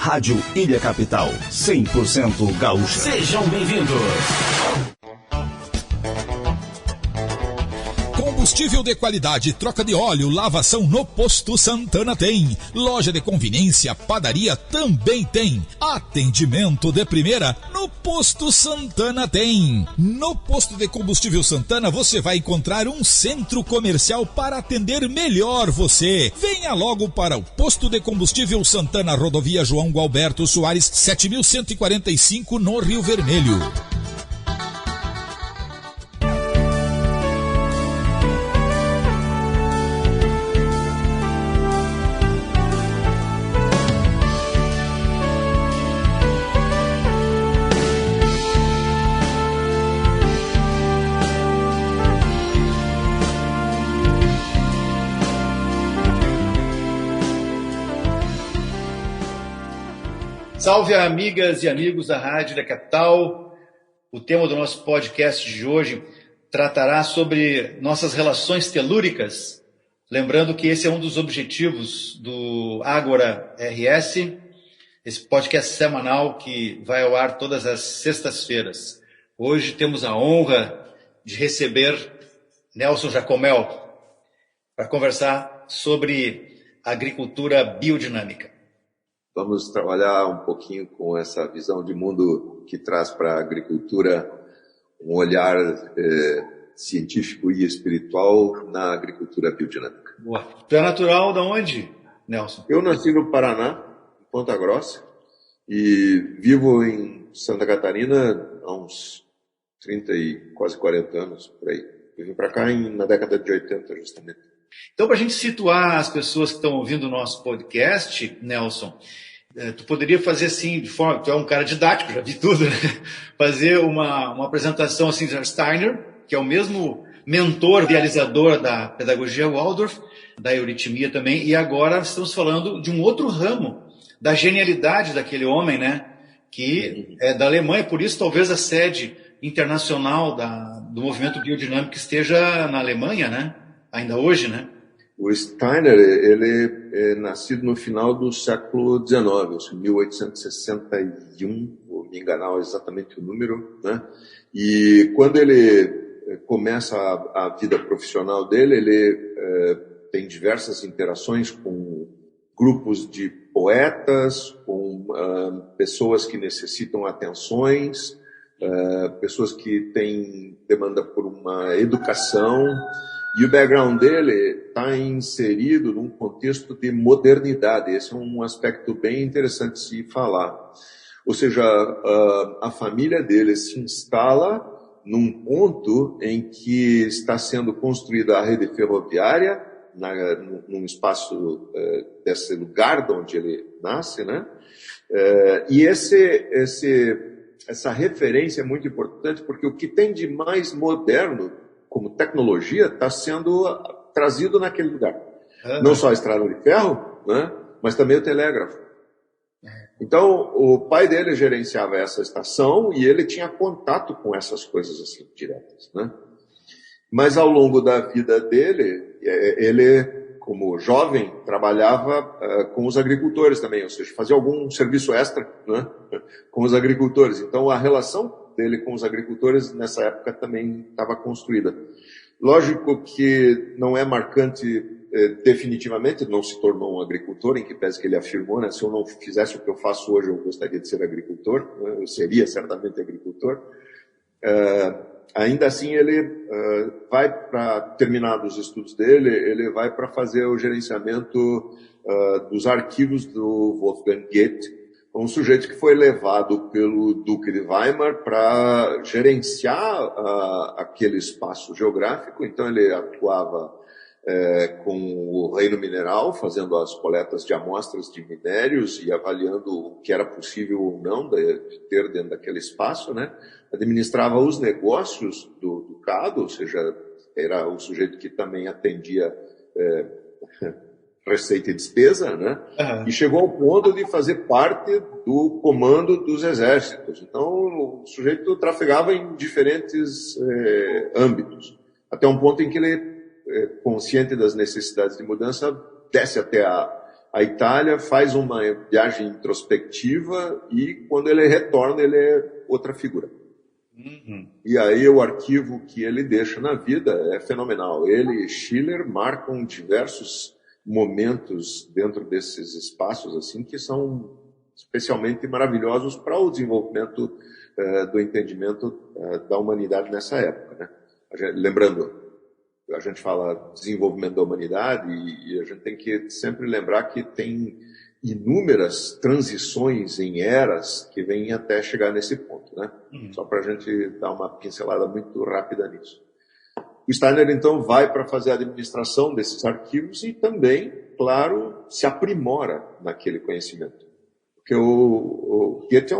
Rádio Ilha Capital, 100% gaúcha. Sejam bem-vindos. Combustível de qualidade, troca de óleo, lavação no Posto Santana tem. Loja de conveniência, padaria também tem. Atendimento de primeira no Posto Santana tem. No Posto de Combustível Santana você vai encontrar um centro comercial para atender melhor você. Venha logo para o Posto de Combustível Santana, Rodovia João Gualberto Soares, 7145 no Rio Vermelho. Salve, amigas e amigos da Rádio da Capital. O tema do nosso podcast de hoje tratará sobre nossas relações telúricas. Lembrando que esse é um dos objetivos do Ágora RS, esse podcast semanal que vai ao ar todas as sextas-feiras. Hoje temos a honra de receber Nelson Jacomel para conversar sobre agricultura biodinâmica. Vamos trabalhar um pouquinho com essa visão de mundo que traz para a agricultura um olhar científico e espiritual na agricultura biodinâmica. Boa. Tu é natural de onde, Nelson? Eu nasci no Paraná, em Ponta Grossa, e vivo em Santa Catarina há uns 30 e quase 40 anos, por aí. Eu vim para cá na década de 80, justamente. Então, para a gente situar as pessoas que estão ouvindo o nosso podcast, Nelson, tu poderia fazer assim, de forma, tu é um cara didático, já vi tudo, né? Fazer uma apresentação assim de Steiner, que é o mesmo mentor, idealizador da pedagogia Waldorf, da euritmia também, e agora estamos falando de um outro ramo, da genialidade daquele homem, né? Que é da Alemanha, por isso talvez a sede internacional do movimento biodinâmico esteja na Alemanha, né? Ainda hoje, né? O Steiner, ele é nascido no final do século XIX, 1861, vou me enganar exatamente o número, né? E quando ele começa a vida profissional dele, ele tem diversas interações com grupos de poetas, com pessoas que necessitam atenções, pessoas que têm demanda por uma educação. E o background dele está inserido num contexto de modernidade. Esse é um aspecto bem interessante de se falar. Ou seja, a família dele se instala num ponto em que está sendo construída a rede ferroviária, num espaço desse lugar de onde ele nasce, né? E essa referência é muito importante, porque o que tem de mais moderno como tecnologia está sendo trazido naquele lugar. Não só a estrada de ferro, né, mas também o telégrafo. Então, o pai dele gerenciava essa estação e ele tinha contato com essas coisas assim, diretas, né? Mas ao longo da vida dele, ele, como jovem, trabalhava com os agricultores também, ou seja, fazia algum serviço extra, né, com os agricultores. Então, a relação dele com os agricultores nessa época também estava construída. Lógico que não é marcante definitivamente, não se tornou um agricultor, em que pese que ele afirmou, né, se eu não fizesse o que eu faço hoje, eu gostaria de ser agricultor, né, eu seria certamente agricultor. Ainda assim, ele vai para terminar os estudos dele, ele vai para fazer o gerenciamento dos arquivos do Wolfgang Goethe, um sujeito que foi levado pelo Duque de Weimar para gerenciar aquele espaço geográfico. Então ele atuava com o reino mineral, fazendo as coletas de amostras de minérios e avaliando o que era possível ou não de ter dentro daquele espaço, né? Administrava os negócios do gado, ou seja, era o sujeito que também atendia receita e despesa, né? E chegou ao ponto de fazer parte do comando dos exércitos. Então, o sujeito trafegava em diferentes âmbitos, até um ponto em que ele, consciente das necessidades de mudança, desce até a à Itália, faz uma viagem introspectiva e quando ele retorna ele é outra figura. E aí o arquivo que ele deixa na vida é fenomenal. Ele e Schiller marcam diversos momentos dentro desses espaços assim que são especialmente maravilhosos para o desenvolvimento do entendimento da humanidade nessa época, né? Lembrando, a gente fala desenvolvimento da humanidade e a gente tem que sempre lembrar que tem inúmeras transições em eras que vêm até chegar nesse ponto, né? Só para a gente dar uma pincelada muito rápida nisso. O Steiner, então, vai para fazer a administração desses arquivos e também, claro, se aprimora naquele conhecimento. Porque o Goethe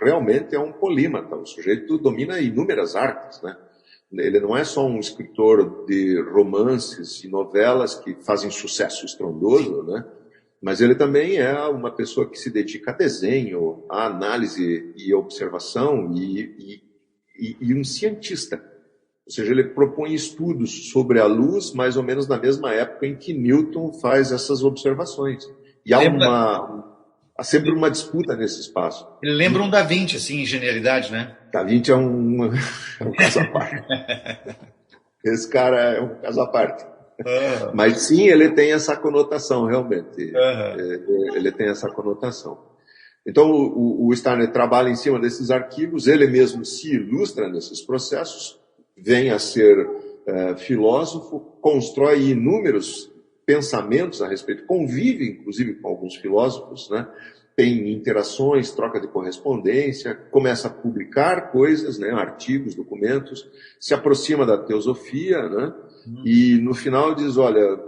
realmente é um polímata, o sujeito domina inúmeras artes, né? Ele não é só um escritor de romances e novelas que fazem sucesso estrondoso, né? Mas ele também é uma pessoa que se dedica a desenho, a análise e observação e um cientista. Ou seja, ele propõe estudos sobre a luz mais ou menos na mesma época em que Newton faz essas observações. E há sempre uma disputa nesse espaço. Ele lembra um Da Vinci, assim, em genialidade, né? Da Vinci é um caso à parte. Esse cara é um caso à parte. Mas sim, ele tem essa conotação, realmente. Ele tem essa conotação. Então, o Steiner trabalha em cima desses arquivos, ele mesmo se ilustra nesses processos, vem a ser filósofo, constrói inúmeros pensamentos a respeito, convive inclusive com alguns filósofos, né? Tem interações, troca de correspondência, começa a publicar coisas, né? Artigos, documentos, se aproxima da teosofia, né? E no final diz, olha,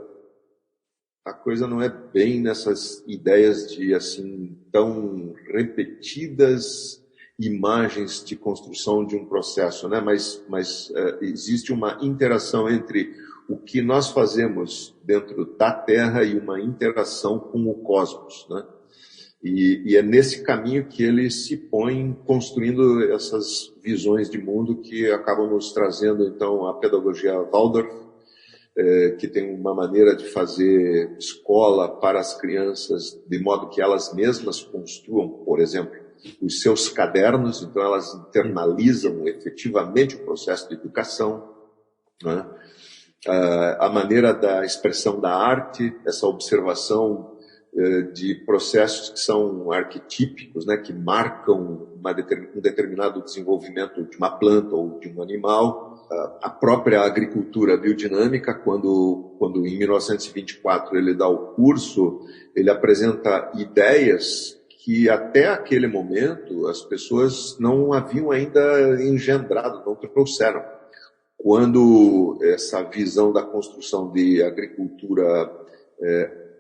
a coisa não é bem nessas ideias de assim tão repetidas imagens de construção de um processo, né? Mas existe uma interação entre o que nós fazemos dentro da Terra e uma interação com o cosmos, né? E é nesse caminho que ele se põe construindo essas visões de mundo que acabam nos trazendo, então, a pedagogia Waldorf, que tem uma maneira de fazer escola para as crianças, de modo que elas mesmas construam, por exemplo, os seus cadernos, então elas internalizam efetivamente o processo de educação, né? A maneira da expressão da arte, essa observação de processos que são arquetípicos, né, que marcam um determinado desenvolvimento de uma planta ou de um animal. A própria agricultura biodinâmica, quando em 1924 ele dá o curso, ele apresenta ideias que até aquele momento as pessoas não haviam ainda engendrado, não trouxeram. Quando essa visão da construção de agricultura,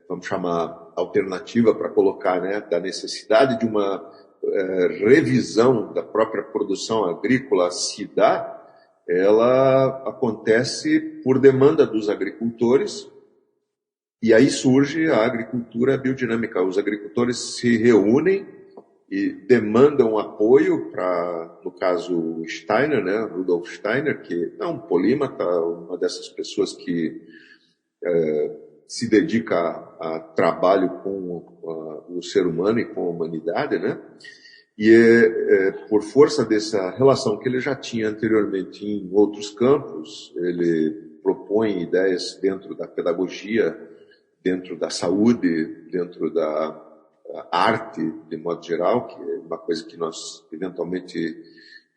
vamos chamar alternativa para colocar, né, da necessidade de uma revisão da própria produção agrícola se dá, ela acontece por demanda dos agricultores, e aí surge a agricultura biodinâmica. Os agricultores se reúnem e demandam apoio para, no caso, Steiner, né, Rudolf Steiner, que é um polímata, uma dessas pessoas que se dedica a trabalho com o ser humano e com a humanidade, né? E por força dessa relação que ele já tinha anteriormente em outros campos, ele propõe ideias dentro da pedagogia, dentro da saúde, dentro da arte, de modo geral, que é uma coisa que nós eventualmente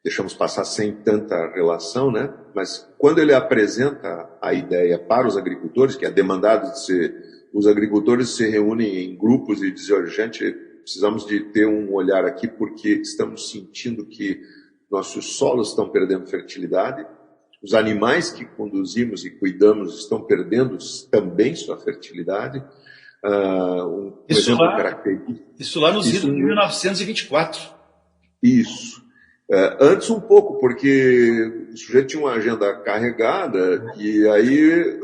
deixamos passar sem tanta relação, né? Mas quando ele apresenta a ideia para os agricultores, que é demandado de ser, os agricultores se reúnem em grupos e dizem, olha, gente, precisamos de ter um olhar aqui porque estamos sentindo que nossos solos estão perdendo fertilidade, os animais que conduzimos e cuidamos estão perdendo também sua fertilidade. Isso lá nos idos de 1924. Isso. Antes um pouco, porque o sujeito tinha uma agenda carregada e aí,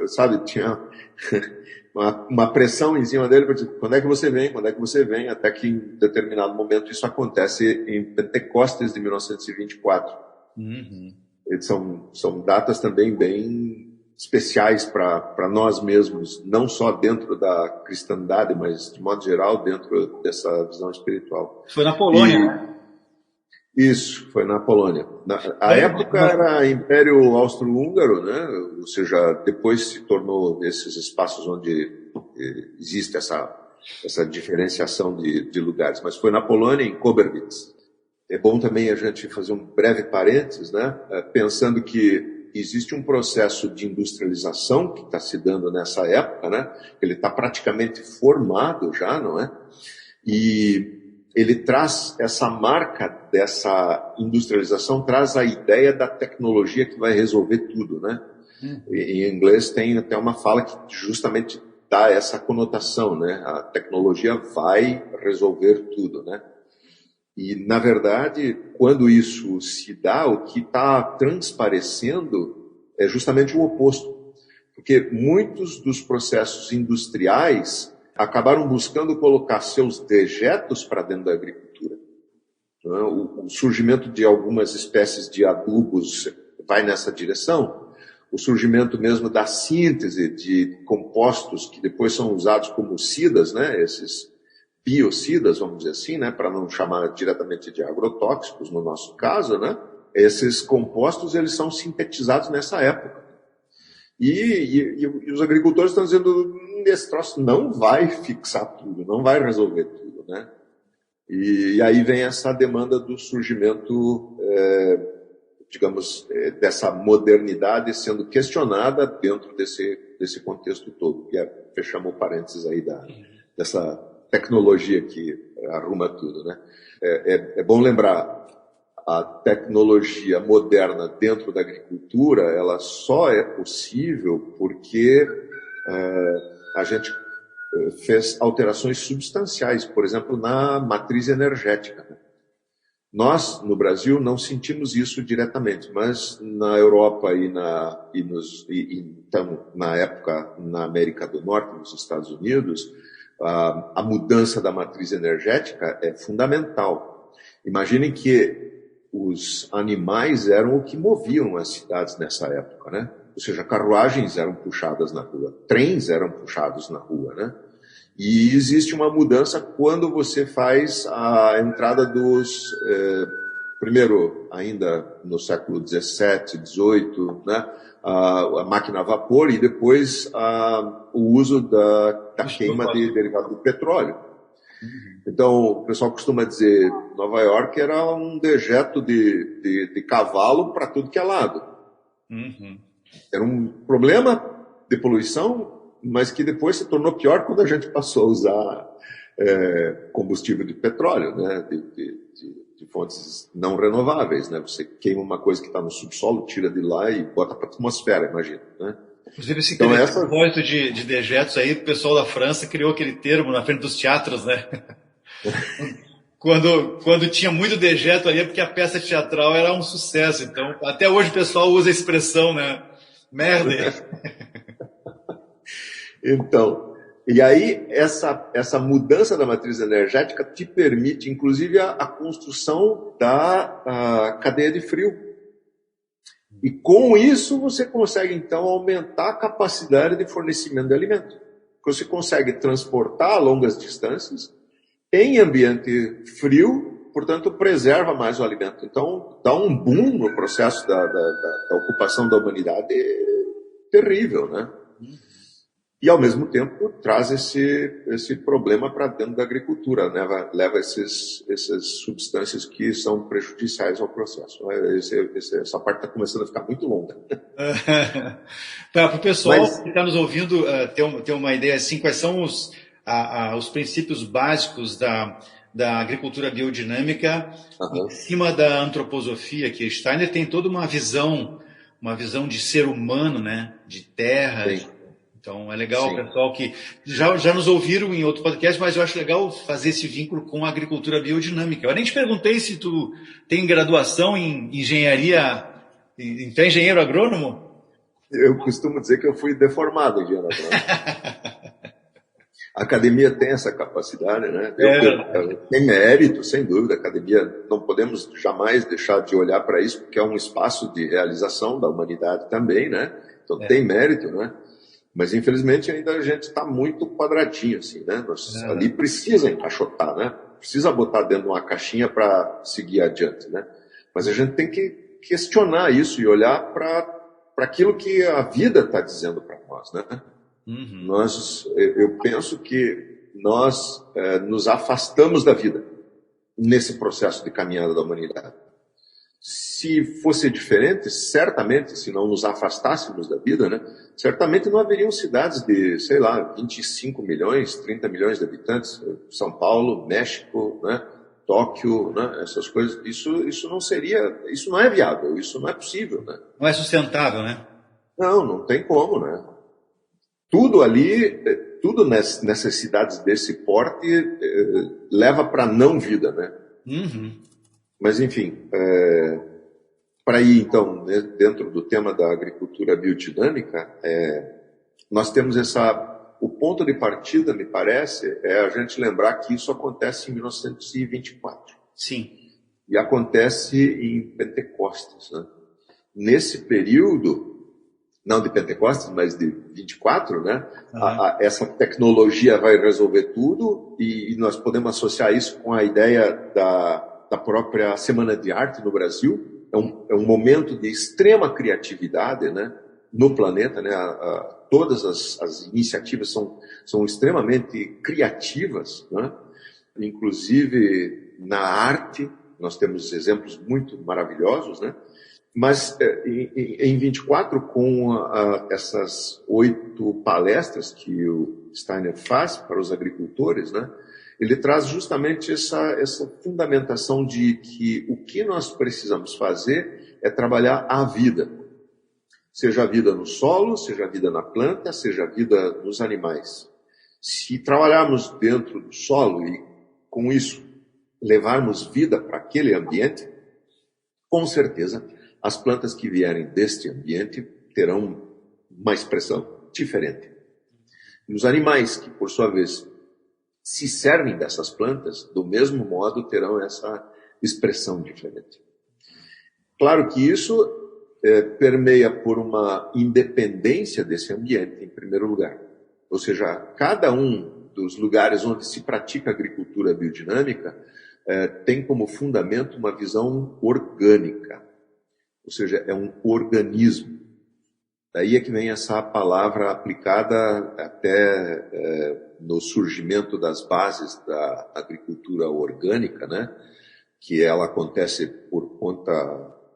sabe, tinha uma pressão em cima dele para dizer, quando é que você vem, quando é que você vem, até que em determinado momento isso acontece em Pentecostes de 1924. São datas também bem especiais para nós mesmos, não só dentro da cristandade, mas de modo geral dentro dessa visão espiritual. Foi na Polônia, né? Isso, foi na Polônia. A época era Império Austro-Húngaro, né? Ou seja, depois se tornou esses espaços onde existe essa diferenciação de lugares. Mas foi na Polônia, em Kobierzyce. É bom também a gente fazer um breve parênteses, né? Pensando que existe um processo de industrialização que está se dando nessa época, né? Ele está praticamente formado já, não é? E ele traz essa marca dessa industrialização, traz a ideia da tecnologia que vai resolver tudo, né? Em inglês tem até uma fala que justamente dá essa conotação, né? A tecnologia vai resolver tudo, né? E, na verdade, quando isso se dá, o que está transparecendo é justamente o oposto. Porque muitos dos processos industriais acabaram buscando colocar seus dejetos para dentro da agricultura. O surgimento de algumas espécies de adubos vai nessa direção. O surgimento mesmo da síntese de compostos que depois são usados como cidas, né? Esses biocidas, vamos dizer assim, né? Para não chamar diretamente de agrotóxicos no nosso caso, né? Esses compostos eles são sintetizados nessa época. E os agricultores estão dizendo esse troço não vai fixar tudo, não vai resolver tudo, né? E aí vem essa demanda do surgimento, digamos, dessa modernidade sendo questionada dentro desse contexto todo. E fechamos o parênteses aí dessa tecnologia que arruma tudo, né? É bom lembrar, a tecnologia moderna dentro da agricultura, ela só é possível porque a gente fez alterações substanciais, por exemplo, na matriz energética. Nós, no Brasil, não sentimos isso diretamente, mas na Europa então, na época, na América do Norte, nos Estados Unidos, a mudança da matriz energética é fundamental. Imaginem que os animais eram o que moviam as cidades nessa época, né? Ou seja, carruagens eram puxadas na rua, trens eram puxados na rua, né? E existe uma mudança quando você faz a entrada primeiro, ainda no século XVII, XVIII, né? A máquina a vapor e depois o uso da queima de derivado do petróleo. Então, o pessoal costuma dizer Nova York era um dejeto de cavalo para tudo que é lado. Era um problema de poluição, mas que depois se tornou pior quando a gente passou a usar combustível de petróleo, né? De fontes não renováveis. Né? Você queima uma coisa que está no subsolo, tira de lá e bota para a atmosfera, imagina. Né? Inclusive, esse propósito de dejetos aí, o pessoal da França criou aquele termo na frente dos teatros, né? Quando tinha muito dejeto ali é porque a peça teatral era um sucesso. Então, até hoje o pessoal usa a expressão, né? Merda. Então, e aí essa mudança da matriz energética te permite, inclusive, a construção da cadeia de frio. E com isso você consegue, então, aumentar a capacidade de fornecimento de alimento. Você consegue transportar a longas distâncias em ambiente frio, portanto, preserva mais o alimento. Então, dá um boom no processo da ocupação da humanidade terrível, né? E, ao mesmo tempo, traz esse problema para dentro da agricultura, né? Leva essas substâncias que são prejudiciais ao processo. Essa parte está começando a ficar muito longa. Para o pessoal que está nos ouvindo ter uma ideia assim, quais são os princípios básicos da agricultura biodinâmica em cima da antroposofia, que Steiner tem toda uma visão de ser humano, né? De terra. Sim. Então, é legal, pessoal, que já nos ouviram em outro podcast, mas eu acho legal fazer esse vínculo com a agricultura biodinâmica. Eu nem te perguntei se tu tem graduação em engenharia, tu é engenheiro agrônomo? Eu costumo dizer que eu fui deformado em engenheiro agrônomo. A academia tem essa capacidade, né? Tem mérito, sem dúvida. A academia, não podemos jamais deixar de olhar para isso, porque é um espaço de realização da humanidade também, né? Então tem mérito, né? Mas infelizmente ainda a gente está muito quadradinho, assim, né? Ali precisa encaixotar, né? Precisa botar dentro de uma caixinha para seguir adiante, né? Mas a gente tem que questionar isso e olhar para aquilo que a vida está dizendo para nós, né? Eu penso que nós nos afastamos da vida nesse processo de caminhada da humanidade. Se fosse diferente, certamente, se não nos afastássemos da vida, né, certamente não haveriam cidades de, sei lá, 25 milhões, 30 milhões de habitantes, São Paulo, México, né, Tóquio, né, essas coisas. Isso não é viável, isso não é possível, né? Não é sustentável, né? Não tem como, né? Tudo ali, tudo nessas cidades desse porte leva para não vida, né? Mas, enfim, para ir, então, dentro do tema da agricultura biodinâmica, nós temos o ponto de partida, me parece, é a gente lembrar que isso acontece em 1924. Sim. E acontece em Pentecostes, né? Nesse período, não de Pentecostes, mas de 24, né? Essa tecnologia vai resolver tudo e nós podemos associar isso com a ideia da própria Semana de Arte no Brasil. É um momento de extrema criatividade, né, no planeta, né? Todas as iniciativas são extremamente criativas, né? Inclusive na arte, nós temos exemplos muito maravilhosos, né? Mas em 24, com essas 8 palestras que o Steiner faz para os agricultores, né? Ele traz justamente essa fundamentação de que o que nós precisamos fazer é trabalhar a vida. Seja a vida no solo, seja a vida na planta, seja a vida nos animais. Se trabalharmos dentro do solo e, com isso, levarmos vida para aquele ambiente, com certeza, as plantas que vierem deste ambiente terão uma expressão diferente. E os animais que, por sua vez, se servem dessas plantas, do mesmo modo terão essa expressão diferente. Claro que isso permeia por uma independência desse ambiente, em primeiro lugar. Ou seja, cada um dos lugares onde se pratica agricultura biodinâmica tem como fundamento uma visão orgânica. Ou seja, é um organismo. Daí é que vem essa palavra aplicada até no surgimento das bases da agricultura orgânica, né? Que ela acontece por conta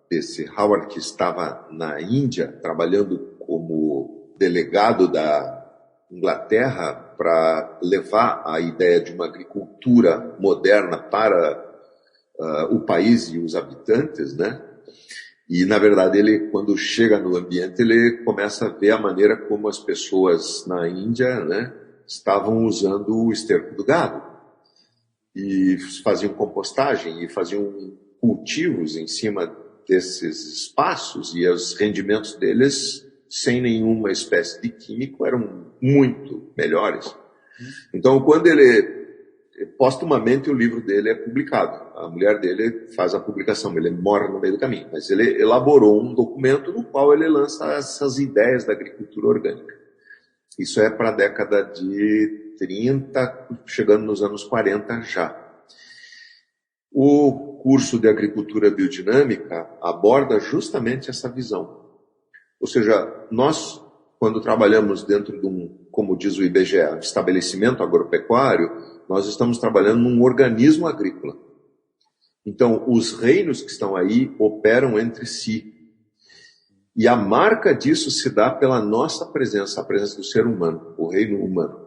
desse Howard que estava na Índia trabalhando como delegado da Inglaterra para levar a ideia de uma agricultura moderna para o país e os habitantes, né? E, na verdade, ele, quando chega no ambiente, ele começa a ver a maneira como as pessoas na Índia, né, estavam usando o esterco do gado. E faziam compostagem e faziam cultivos em cima desses espaços e os rendimentos deles, sem nenhuma espécie de químico, eram muito melhores. Então, quando postumamente o livro dele é publicado. A mulher dele faz a publicação, ele morre no meio do caminho. Mas ele elaborou um documento no qual ele lança essas ideias da agricultura orgânica. Isso é para a década de 30, chegando nos anos 40 já. O curso de agricultura biodinâmica aborda justamente essa visão. Ou seja, nós, quando trabalhamos dentro de como diz o IBGE, estabelecimento agropecuário, nós estamos trabalhando num organismo agrícola. Então, os reinos que estão aí operam entre si. E a marca disso se dá pela nossa presença, a presença do ser humano, o reino humano.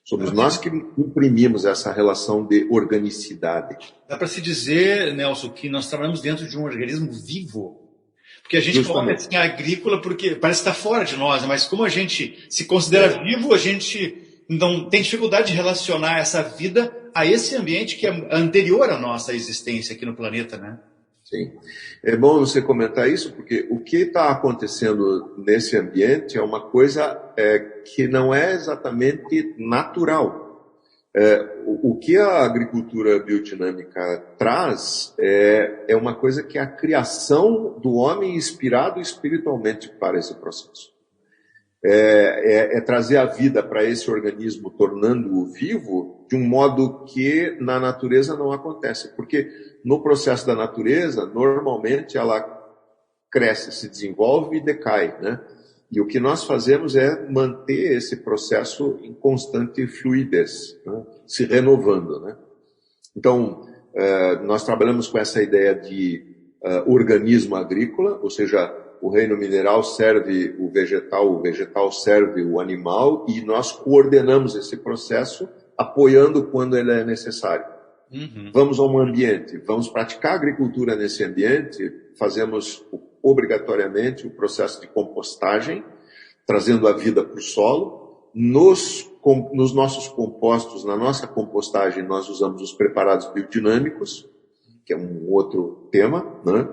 Somos nós que imprimimos essa relação de organicidade. Dá para se dizer, Nelson, que nós trabalhamos dentro de um organismo vivo. Porque a gente coloca assim, agrícola porque parece que está fora de nós, mas como a gente se considera vivo, a gente não tem dificuldade de relacionar essa vida a esse ambiente que é anterior à nossa existência aqui no planeta, né? Sim. É bom você comentar isso, porque o que está acontecendo nesse ambiente é uma coisa que não é exatamente natural. O que a agricultura biodinâmica traz é uma coisa que é a criação do homem inspirado espiritualmente para esse processo. é trazer a vida para esse organismo, tornando-o vivo de um modo que na natureza não acontece. Porque no processo da natureza, normalmente ela cresce, se desenvolve e decai, né? E o que nós fazemos é manter esse processo em constante fluidez, né? Se renovando, né? Então, nós trabalhamos com essa ideia de organismo agrícola, ou seja, o reino mineral serve o vegetal serve o animal, e nós coordenamos esse processo apoiando quando ele é necessário. Uhum. Vamos a um ambiente, vamos praticar agricultura nesse ambiente, fazemos obrigatoriamente o processo de compostagem, trazendo a vida para o solo. Nos nossos compostos, na nossa compostagem, nós usamos os preparados biodinâmicos, que é um outro tema, né?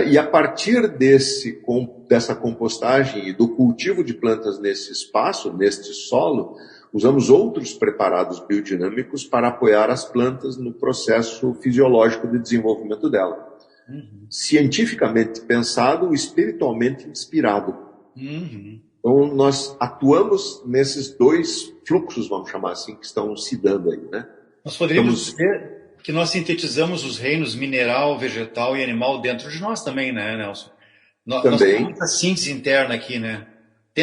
E a partir dessa compostagem e do cultivo de plantas nesse espaço, neste solo, usamos outros preparados biodinâmicos para apoiar as plantas no processo fisiológico de desenvolvimento dela. Uhum. Cientificamente pensado, espiritualmente inspirado. Uhum. Então, nós atuamos nesses dois fluxos, vamos chamar assim, que estão se dando aí, né? Nós poderíamos dizer que nós sintetizamos os reinos mineral, vegetal e animal dentro de nós também, né, Nelson? Nós temos muita síntese interna aqui, né?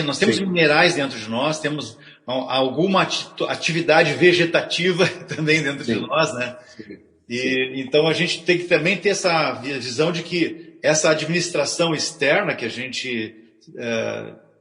Nós temos minerais dentro de nós, temos alguma atividade vegetativa também dentro de nós, né? Então a gente tem que também ter essa visão de que essa administração externa que a gente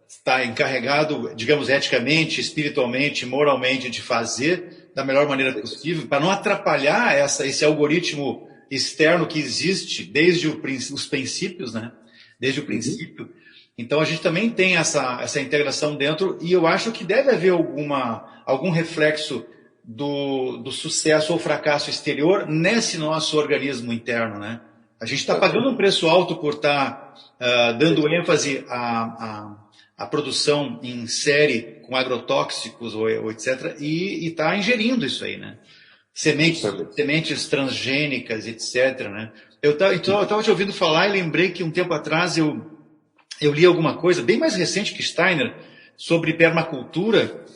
está encarregado, digamos, eticamente, espiritualmente, moralmente, de fazer da melhor maneira possível, para não atrapalhar esse algoritmo externo que existe desde os princípios, né? Desde o princípio. Então a gente também tem essa integração dentro, e eu acho que deve haver algum reflexo do sucesso ou fracasso exterior nesse nosso organismo interno, né? A gente está pagando um preço alto por estar dando ênfase à produção em série com agrotóxicos ou etc. E está ingerindo isso aí, né? Sementes transgênicas, etc. Né? Eu estava te ouvindo falar e lembrei que um tempo atrás eu li alguma coisa bem mais recente que Steiner sobre permacultura,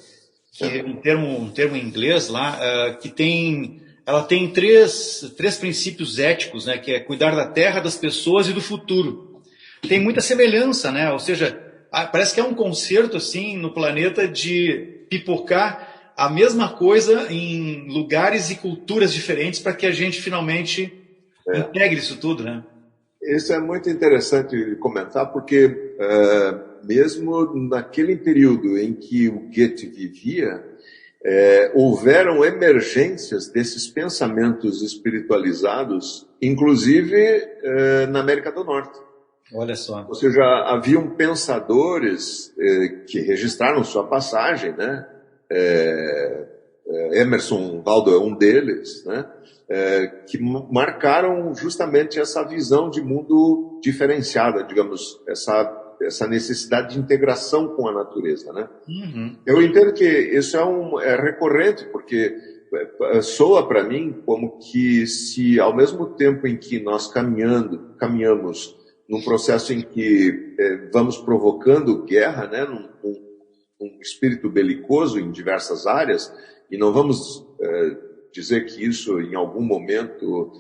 que é um termo em inglês lá, ela tem três princípios éticos, né? Que é cuidar da terra, das pessoas e do futuro. Tem muita semelhança, né? Ou seja, parece que é um concerto assim no planeta de pipocar a mesma coisa em lugares e culturas diferentes para que a gente finalmente integre isso tudo, né? Isso é muito interessante comentar, porque mesmo naquele período em que o Goethe vivia, houveram emergências desses pensamentos espiritualizados, inclusive na América do Norte. Olha só. Ou seja, haviam pensadores que registraram sua passagem, né? Emerson Waldo é um deles, né? Que marcaram justamente essa visão de mundo diferenciada, digamos, essa necessidade de integração com a natureza, né? Uhum. Eu entendo que isso é recorrente, porque soa para mim como que se ao mesmo tempo em que nós caminhamos num processo em que vamos provocando guerra, né, num espírito belicoso em diversas áreas, e não vamos dizer que isso em algum momento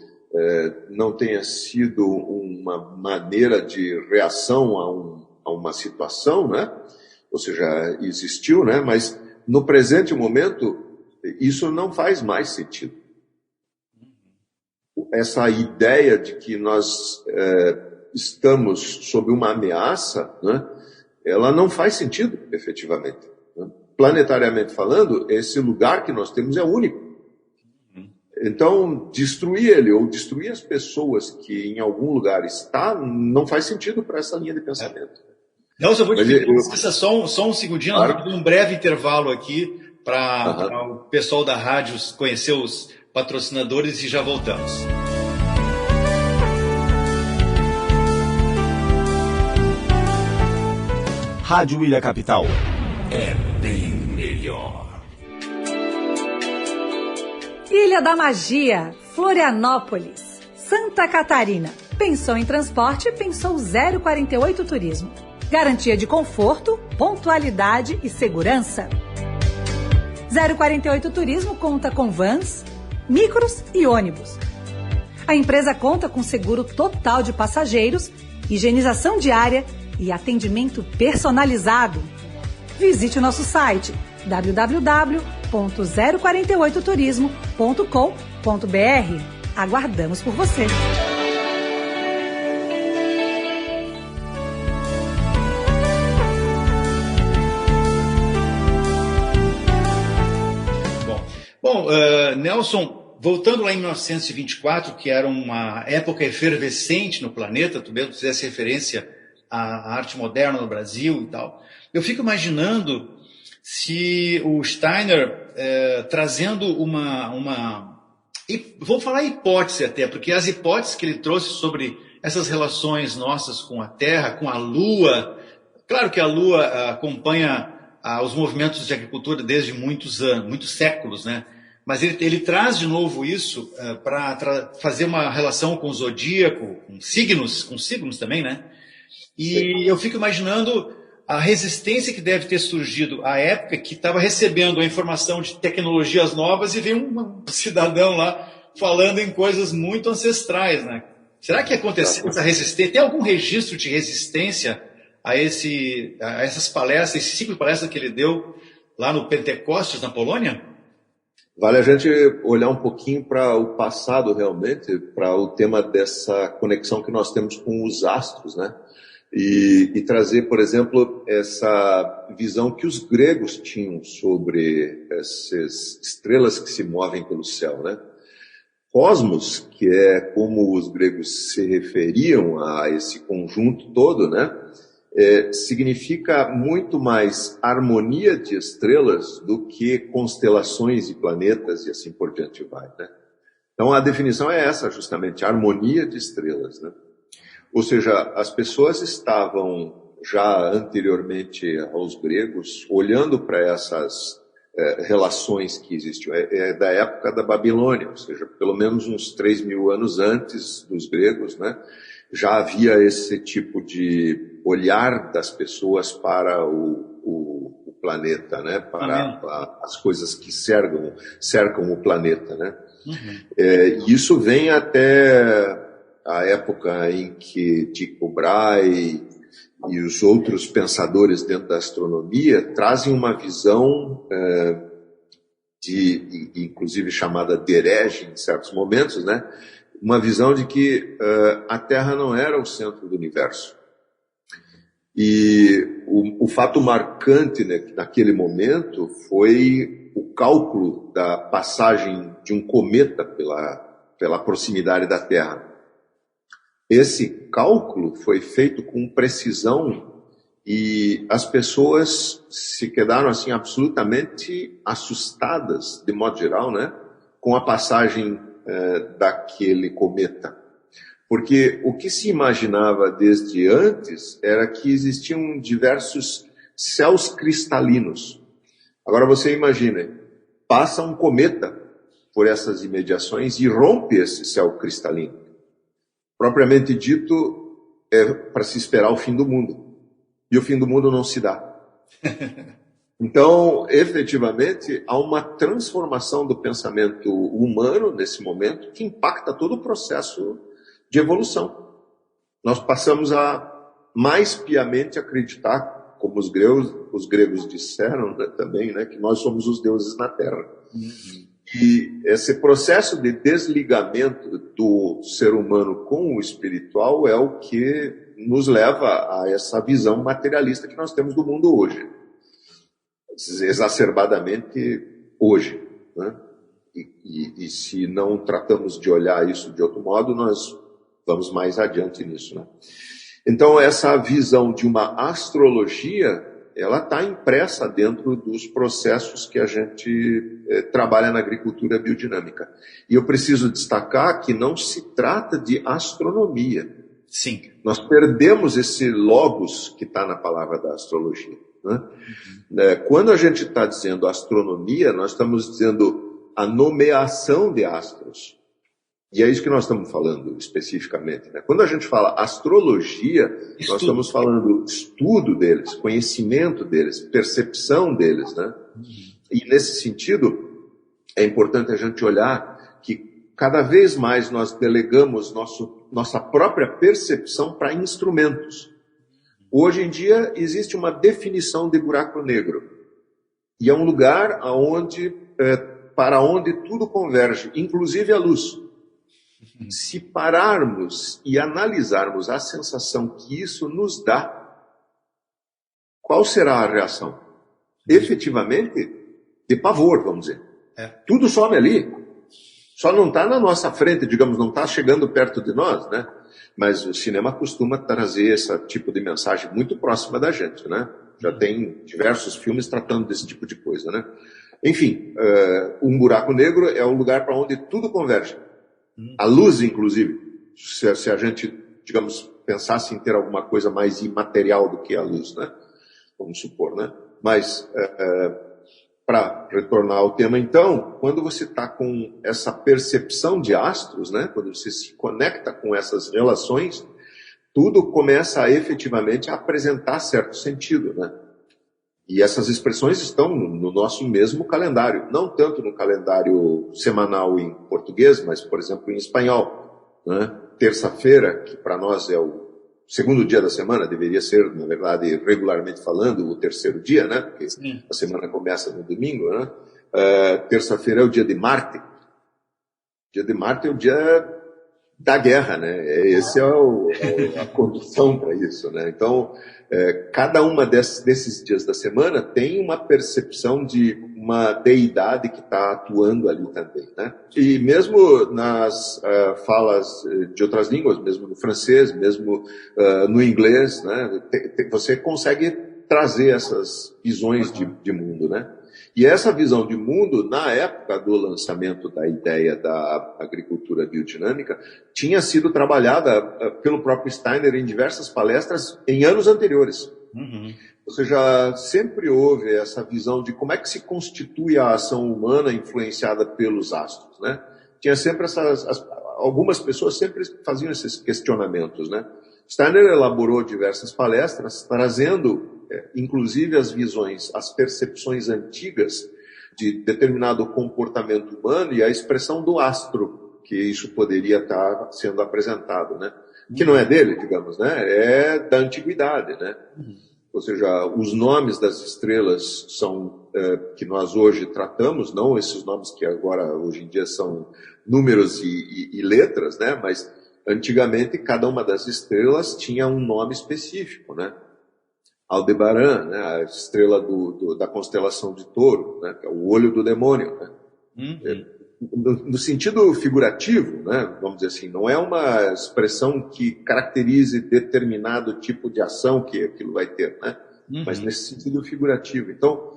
não tenha sido uma maneira de reação a uma situação, né? Ou seja, existiu, né? Mas no presente momento isso não faz mais sentido. Essa ideia de que nós estamos sob uma ameaça, né? Ela não faz sentido, efetivamente. Né? Planetariamente falando, esse lugar que nós temos é único. Então, destruir ele ou destruir as pessoas que em algum lugar está, não faz sentido para essa linha de pensamento. Não, eu vou te pedir só um segundinho, claro. Nós vamos um breve intervalo aqui para o pessoal da rádio conhecer os patrocinadores e já voltamos. Rádio Ilha Capital. É bem melhor. Ilha da Magia, Florianópolis, Santa Catarina. Pensou em transporte, pensou 048 Turismo. Garantia de conforto, pontualidade e segurança. 048 Turismo conta com vans, micros e ônibus. A empresa conta com seguro total de passageiros, higienização diária e atendimento personalizado. Visite o nosso site www.048turismo.com.br. Aguardamos por você. Bom, Nelson, voltando lá em 1924, que era uma época efervescente no planeta, tu mesmo fizesse referência à arte moderna no Brasil e tal, eu fico imaginando se o Steiner, trazendo vou falar hipótese até, porque as hipóteses que ele trouxe sobre essas relações nossas com a Terra, com a Lua, claro que a Lua acompanha os movimentos de agricultura desde muitos anos, muitos séculos, né? Mas ele traz de novo isso para fazer uma relação com o zodíaco, com signos também, né? E eu fico imaginando a resistência que deve ter surgido à época que estava recebendo a informação de tecnologias novas e veio um cidadão lá falando em coisas muito ancestrais, né? Será que aconteceu essa resistência? Tem algum registro de resistência a essas palestras, esse ciclo de palestras que ele deu lá no Pentecostes, na Polônia? Vale a gente olhar um pouquinho para o passado realmente, para o tema dessa conexão que nós temos com os astros, né? E trazer, por exemplo, essa visão que os gregos tinham sobre essas estrelas que se movem pelo céu, né? Cosmos, que é como os gregos se referiam a esse conjunto todo, né? Significa muito mais harmonia de estrelas do que constelações e planetas e assim por diante vai, né? Então a definição é essa, justamente, harmonia de estrelas, né? Ou seja, as pessoas estavam já anteriormente aos gregos olhando para essas relações que existiam. É da época da Babilônia, ou seja, pelo menos uns 3.000 anos antes dos gregos, né? Já havia esse tipo de olhar das pessoas para o planeta, né? Para as coisas que cercam o planeta, né? Uhum. Isso vem até a época em que Tycho Brahe e os outros pensadores dentro da astronomia trazem uma visão inclusive chamada de herege em certos momentos, né? Uma visão de que a Terra não era o centro do universo. E o fato marcante, né, naquele momento foi o cálculo da passagem de um cometa pela proximidade da Terra. Esse cálculo foi feito com precisão e as pessoas se quedaram assim absolutamente assustadas, de modo geral, né, com a passagem daquele cometa. Porque o que se imaginava desde antes era que existiam diversos céus cristalinos. Agora você imagina, passa um cometa por essas imediações e rompe esse céu cristalino. Propriamente dito, é para se esperar o fim do mundo. E o fim do mundo não se dá. Então, efetivamente, há uma transformação do pensamento humano nesse momento que impacta todo o processo de evolução. Nós passamos a mais piamente acreditar, como os gregos disseram, né, também, né, que nós somos os deuses na Terra. Uhum. E esse processo de desligamento do ser humano com o espiritual é o que nos leva a essa visão materialista que nós temos do mundo hoje. Exacerbadamente hoje, né? E se não tratamos de olhar isso de outro modo, nós vamos mais adiante nisso, né? Então, essa visão de uma astrologia, ela está impressa dentro dos processos que a gente trabalha na agricultura biodinâmica. E eu preciso destacar que não se trata de astronomia. Sim. Nós perdemos esse logos que está na palavra da astrologia, né? Uhum. Quando a gente está dizendo astronomia, nós estamos dizendo a nomeação de astros. E é isso que nós estamos falando especificamente, né? Quando a gente fala astrologia, nós estamos falando estudo deles, conhecimento deles, percepção deles, né? E nesse sentido, é importante a gente olhar que cada vez mais nós delegamos nossa própria percepção para instrumentos. Hoje em dia existe uma definição de buraco negro. E é um lugar para onde tudo converge, inclusive a luz. Se pararmos e analisarmos a sensação que isso nos dá, qual será a reação? Efetivamente, de pavor, vamos dizer. Tudo some ali. Só não está na nossa frente, digamos, não está chegando perto de nós, né? Mas o cinema costuma trazer esse tipo de mensagem muito próxima da gente, né? Já tem diversos filmes tratando desse tipo de coisa, né? Enfim, um buraco negro é o lugar para onde tudo converge. A luz, inclusive, se a gente, digamos, pensasse em ter alguma coisa mais imaterial do que a luz, né? Vamos supor, né? Mas, para retornar ao tema, então, quando você está com essa percepção de astros, né? Quando você se conecta com essas relações, tudo começa a efetivamente a apresentar certo sentido, né? E essas expressões estão no nosso mesmo calendário, não tanto no calendário semanal em português, mas, por exemplo, em espanhol, né? Terça-feira, que para nós é o segundo dia da semana, deveria ser, na verdade, regularmente falando, o terceiro dia, né? Porque a semana começa no domingo, né? Terça-feira é o dia de Marte. O dia de Marte é o dia da guerra, né? Esse é a condição para isso, né? Então, cada uma desses dias da semana tem uma percepção de uma deidade que está atuando ali também, né? E mesmo nas falas de outras línguas, mesmo no francês, mesmo no inglês, né? Você consegue trazer essas visões de mundo, né? E essa visão de mundo, na época do lançamento da ideia da agricultura biodinâmica, tinha sido trabalhada pelo próprio Steiner em diversas palestras em anos anteriores. Ou seja, sempre houve essa visão de como é que se constitui a ação humana influenciada pelos astros, né? Tinha sempre algumas pessoas sempre faziam esses questionamentos, né? Steiner elaborou diversas palestras trazendo inclusive as visões, as percepções antigas de determinado comportamento humano e a expressão do astro, que isso poderia estar sendo apresentado, né? Que não é dele, digamos, né? É da antiguidade, né? Ou seja, os nomes das estrelas são que nós hoje tratamos, não esses nomes que agora, hoje em dia, são números e letras, né? Mas antigamente cada uma das estrelas tinha um nome específico, né? Aldebaran, né, a estrela da constelação de Touro, né, que é o olho do demônio. Né? No sentido figurativo, né, vamos dizer assim, não é uma expressão que caracterize determinado tipo de ação que aquilo vai ter, né? Mas nesse sentido figurativo. Então,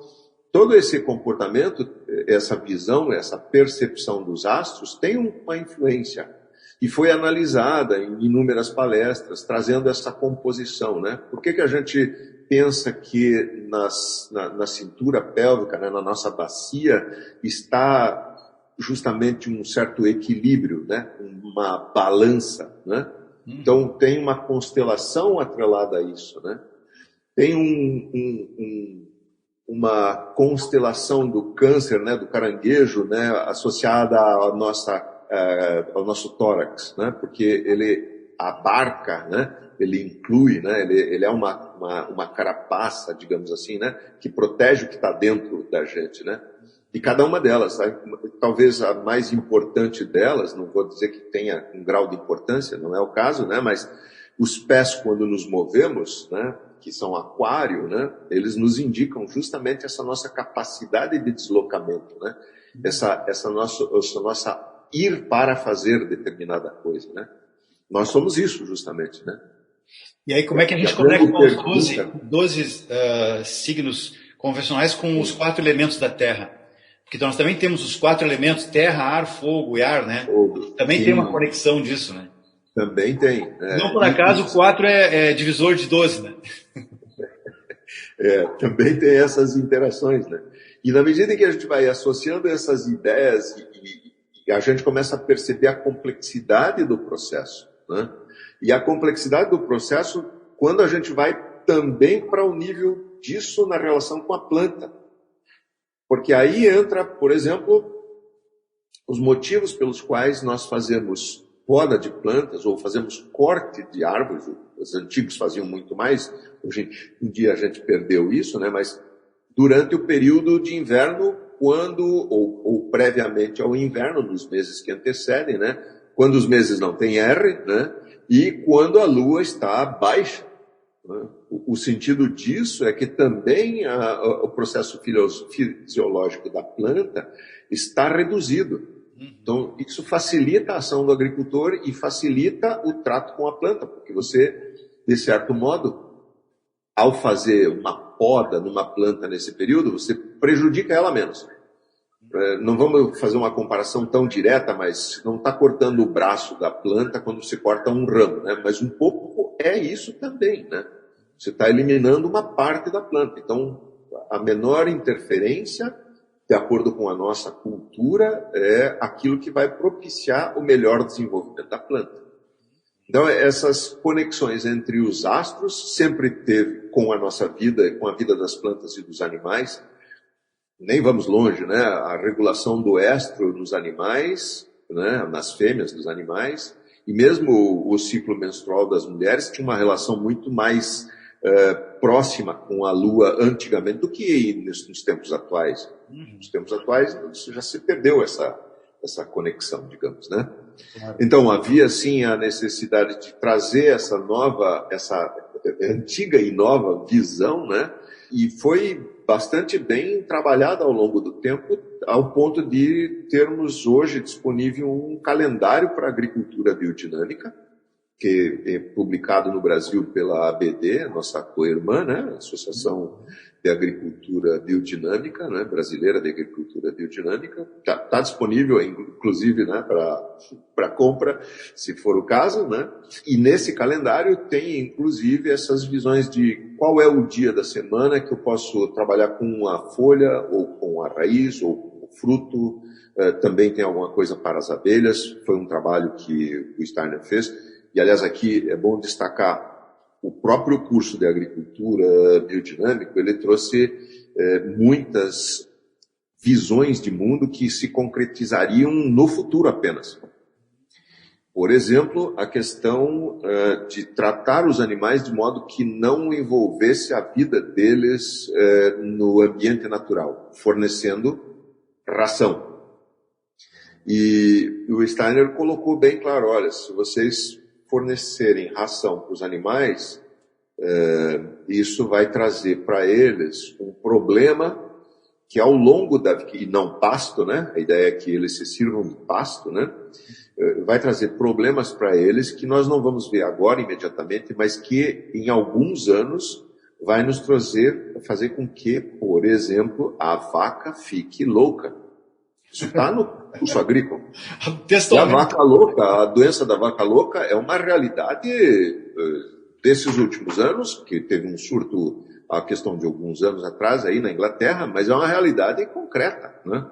todo esse comportamento, essa visão, essa percepção dos astros tem uma influência. E foi analisada em inúmeras palestras, trazendo essa composição, né? Por que a gente pensa que na cintura pélvica, né, na nossa bacia, está justamente um certo equilíbrio, né? Uma balança, né? Então, tem uma constelação atrelada a isso, né? Tem uma constelação do câncer, né, do caranguejo, né, associada ao nosso tórax, né? Porque ele abarca, né? Ele inclui, né? Ele é uma carapaça, digamos assim, né? Que protege o que está dentro da gente, né? E cada uma delas, talvez a mais importante delas, não vou dizer que tenha um grau de importância, não é o caso, né? Mas os pés, quando nos movemos, né? Que são aquário, né? Eles nos indicam justamente essa nossa capacidade de deslocamento, né? Essa nossa ir para fazer determinada coisa, né? Nós somos isso, justamente, né? E aí, como é que a gente conecta com os 12 signos convencionais com os 4 elementos da Terra? Porque nós também temos os 4 elementos, terra, ar, fogo e ar, né? Também tem uma conexão disso, né? Também tem. Não por acaso, o 4 é divisor de 12, né? Também tem essas interações, né? E na medida em que a gente vai associando essas ideias E a gente começa a perceber a complexidade do processo, né? E a complexidade do processo quando a gente vai também para o nível disso na relação com a planta. Porque aí entra, por exemplo, os motivos pelos quais nós fazemos poda de plantas ou fazemos corte de árvores. Os antigos faziam muito mais, hoje em dia a gente perdeu isso, né? Mas durante o período de inverno, quando, ou previamente ao inverno, nos meses que antecedem, né? Quando os meses não têm R, né? E quando a lua está baixa. Né? O sentido disso é que também o processo fisiológico da planta está reduzido. Então, isso facilita a ação do agricultor e facilita o trato com a planta, porque você, de certo modo, ao fazer uma poda numa planta nesse período, você prejudica ela menos. Não vamos fazer uma comparação tão direta, mas não está cortando o braço da planta quando você corta um ramo, né? Mas um pouco é isso também, né? Você está eliminando uma parte da planta. Então, a menor interferência, de acordo com a nossa cultura, é aquilo que vai propiciar o melhor desenvolvimento da planta. Então, essas conexões entre os astros sempre teve com a nossa vida, com a vida das plantas e dos animais. Nem vamos longe, né? A regulação do estro nos animais, né? Nas fêmeas dos animais, e mesmo o ciclo menstrual das mulheres tinha uma relação muito mais próxima com a lua antigamente do que nos tempos atuais. Nos tempos atuais já se perdeu essa conexão, digamos, né? Então havia sim a necessidade de trazer essa antiga e nova visão, né? E foi bastante bem trabalhada ao longo do tempo, ao ponto de termos hoje disponível um calendário para a agricultura biodinâmica, que é publicado no Brasil pela ABD, nossa co-irmã, né? Associação de Agricultura Biodinâmica, né? Brasileira de Agricultura Biodinâmica. Está disponível, inclusive, né? para compra, se for o caso, né? E nesse calendário tem, inclusive, essas visões de qual é o dia da semana que eu posso trabalhar com a folha, ou com a raiz, ou com o fruto. Também tem alguma coisa para as abelhas. Foi um trabalho que o Steiner fez. E, aliás, aqui é bom destacar o próprio curso de agricultura biodinâmico, ele trouxe muitas visões de mundo que se concretizariam no futuro apenas. Por exemplo, a questão de tratar os animais de modo que não envolvesse a vida deles no ambiente natural, fornecendo ração. E o Steiner colocou bem claro, olha, se vocês fornecerem ração para os animais, isso vai trazer para eles um problema que ao longo e não pasto, né? A ideia é que eles se sirvam de pasto, né? Vai trazer problemas para eles que nós não vamos ver agora imediatamente, mas que em alguns anos vai nos fazer com que, por exemplo, a vaca fique louca. Isso está no curso agrícola. E a vaca louca, a doença da vaca louca é uma realidade desses últimos anos, que teve um surto, a questão de alguns anos atrás aí na Inglaterra, mas é uma realidade concreta, né?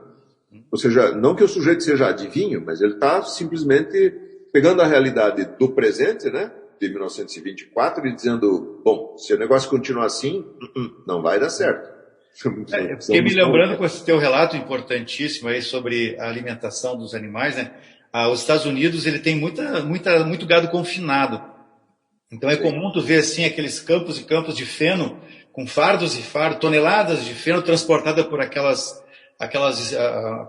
Ou seja, não que o sujeito seja adivinho, mas ele está simplesmente pegando a realidade do presente, né, de 1924, e dizendo, bom, se o negócio continuar assim, não vai dar certo. Fiquei me lembrando com esse teu relato importantíssimo aí sobre a alimentação dos animais, né? Os Estados Unidos, ele tem muito gado confinado. Então é comum tu ver assim aqueles campos e campos de feno com fardos e fardos, toneladas de feno transportada por aquelas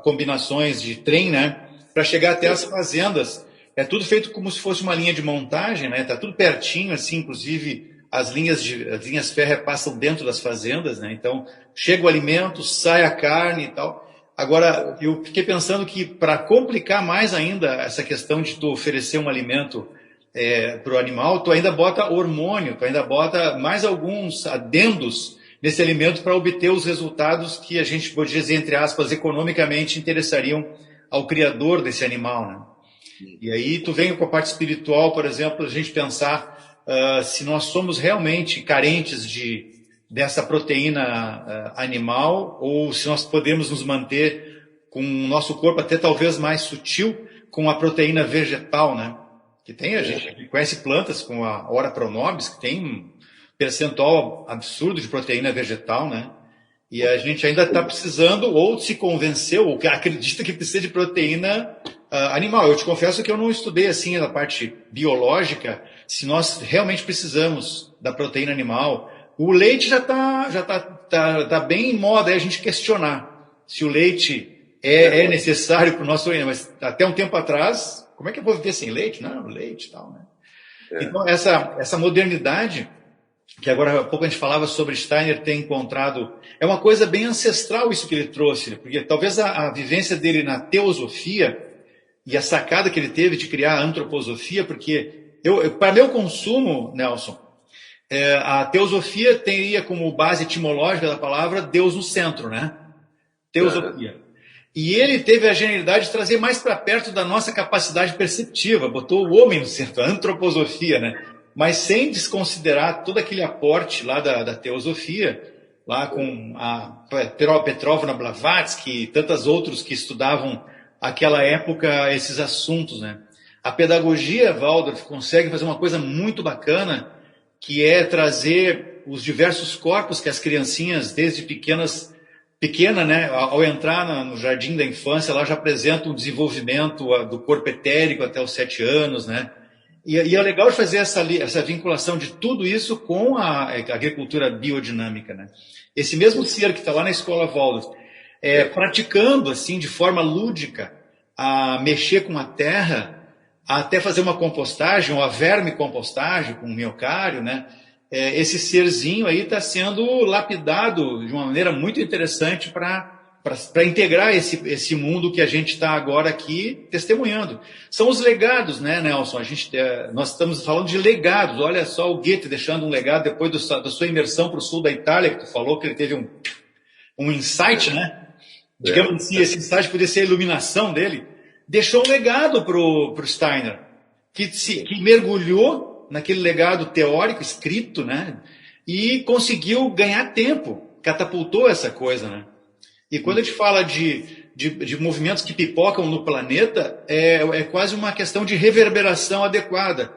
combinações de trem, né? Para chegar até as fazendas. É tudo feito como se fosse uma linha de montagem, né? Tá tudo pertinho assim, inclusive as linhas férreas passam dentro das fazendas, né? Então, chega o alimento, sai a carne e tal. Agora, eu fiquei pensando que para complicar mais ainda essa questão de tu oferecer um alimento para o animal, tu ainda bota hormônio, tu ainda bota mais alguns adendos nesse alimento para obter os resultados que a gente pode dizer, entre aspas, economicamente interessariam ao criador desse animal, né? E aí tu vem com a parte espiritual, por exemplo, a gente pensar se nós somos realmente carentes dessa proteína animal ou se nós podemos nos manter com o nosso corpo até talvez mais sutil, com a proteína vegetal, né? Que tem, a gente conhece plantas com a Ora pronobis, que tem um percentual absurdo de proteína vegetal, né? E a gente ainda está precisando, ou se convenceu, ou que acredita que precisa de proteína animal. Eu te confesso que eu não estudei assim na parte biológica, se nós realmente precisamos da proteína animal. O leite já tá bem em moda a gente questionar se o leite é necessário para o nosso organismo. Mas até um tempo atrás, como é que eu vou viver sem leite? Não, leite e tal, né? Então, essa modernidade, que agora há pouco a gente falava sobre Steiner ter encontrado, é uma coisa bem ancestral isso que ele trouxe, né? Porque talvez a vivência dele na teosofia e a sacada que ele teve de criar a antroposofia, porque para meu consumo, Nelson, a teosofia teria como base etimológica da palavra Deus no centro, né? Teosofia. E ele teve a genialidade de trazer mais para perto da nossa capacidade perceptiva, botou o homem no centro, a antroposofia, né? Mas sem desconsiderar todo aquele aporte lá da teosofia, lá com a Petrovna Blavatsky e tantos outros que estudavam aquela época esses assuntos, né? A pedagogia, Waldorf, consegue fazer uma coisa muito bacana, que é trazer os diversos corpos que as criancinhas, desde pequena, né, ao entrar no jardim da infância, ela já apresenta um desenvolvimento do corpo etérico até os 7 anos, né? E é legal fazer essa vinculação de tudo isso com a agricultura biodinâmica, né? Esse mesmo ser que está lá na escola Waldorf, praticando assim de forma lúdica a mexer com a terra, até fazer uma compostagem, ou a vermicompostagem com miocário, né? Esse serzinho aí está sendo lapidado de uma maneira muito interessante para integrar esse mundo que a gente está agora aqui testemunhando. São os legados, né, Nelson? Nós estamos falando de legados. Olha só o Goethe deixando um legado depois da sua imersão para o sul da Itália, que tu falou que ele teve um insight, né? Digamos assim, esse insight poderia ser a iluminação dele. Deixou um legado para o Steiner, que mergulhou naquele legado teórico escrito, né? E conseguiu ganhar tempo, catapultou essa coisa, né? E quando a gente fala de movimentos que pipocam no planeta, é quase uma questão de reverberação adequada.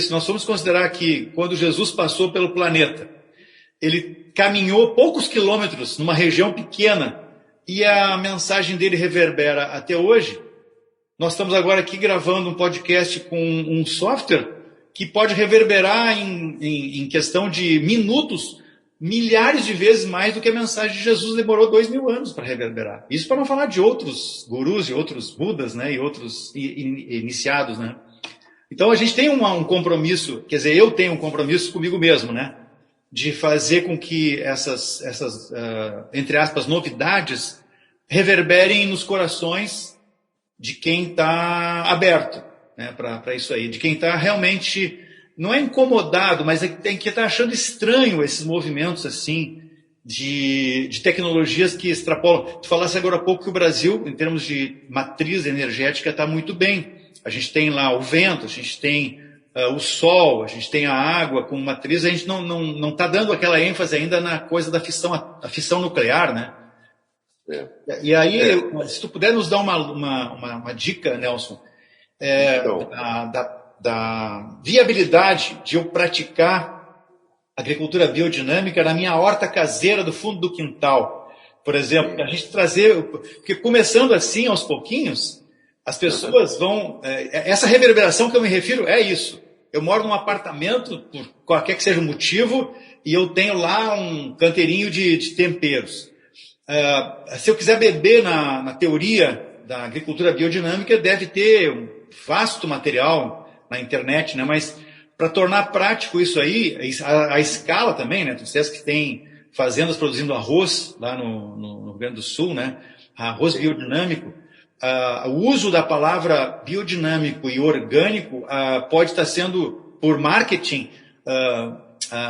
Se nós formos considerar que quando Jesus passou pelo planeta, ele caminhou poucos quilômetros numa região pequena e a mensagem dele reverbera até hoje. Nós estamos agora aqui gravando um podcast com um software que pode reverberar em questão de minutos milhares de vezes mais do que a mensagem de Jesus demorou 2000 anos para reverberar. Isso para não falar de outros gurus e outros budas, né, e outros iniciados, né? Então a gente tem um compromisso, quer dizer, eu tenho um compromisso comigo mesmo, né, de fazer com que essas entre aspas, novidades reverberem nos corações de quem está aberto, né, para isso aí, de quem está realmente, não é incomodado, mas tem que estar achando estranho esses movimentos assim de tecnologias que extrapolam. Tu falasse agora há pouco que o Brasil, em termos de matriz energética, está muito bem. A gente tem lá o vento, a gente tem o sol, a gente tem a água como matriz, a gente não está dando aquela ênfase ainda na coisa da fissão nuclear, né? E aí, se tu puder nos dar uma dica, Nelson, da viabilidade de eu praticar agricultura biodinâmica na minha horta caseira do fundo do quintal, por exemplo, a gente trazer, porque começando assim aos pouquinhos, as pessoas vão, essa reverberação que eu me refiro é isso. Eu moro num apartamento, por qualquer que seja o motivo, e eu tenho lá um canteirinho de temperos. Se eu quiser beber na teoria da agricultura biodinâmica, deve ter um vasto material na internet, né? Mas para tornar prático isso aí, a escala também, né? Vocês que têm fazendas produzindo arroz lá no Rio Grande do Sul, né? Arroz biodinâmico, o uso da palavra biodinâmico e orgânico pode estar sendo, por marketing,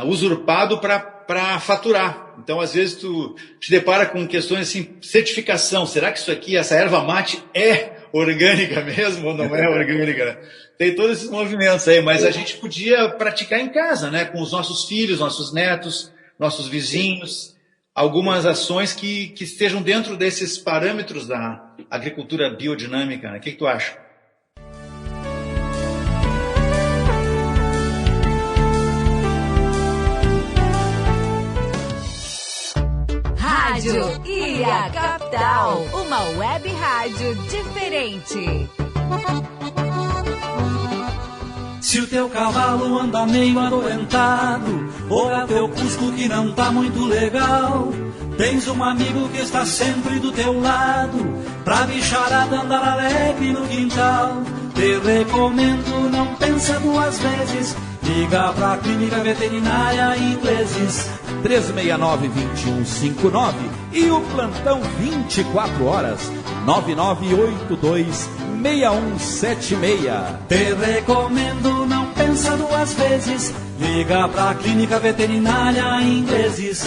usurpado para faturar. Então, às vezes, tu te depara com questões assim, certificação. Será que isso aqui, essa erva mate é orgânica mesmo ou não é orgânica? Né? Tem todos esses movimentos aí, mas a gente podia praticar em casa, né? Com os nossos filhos, nossos netos, nossos vizinhos. algumas ações que estejam dentro desses parâmetros da agricultura biodinâmica, né? O que tu acha? Rádio Ilha Capital, uma web rádio diferente. Se o teu cavalo anda meio adoentado, ou é teu cusco que não tá muito legal, tens um amigo que está sempre do teu lado, pra bicharada andar alegre no quintal. Te recomendo, não pensa duas vezes, liga pra Clínica Veterinária Ingleses. 369-2159 e o plantão 24 horas 9982-6176. Te recomendo, não pensa duas vezes, liga pra Clínica Veterinária Ingleses.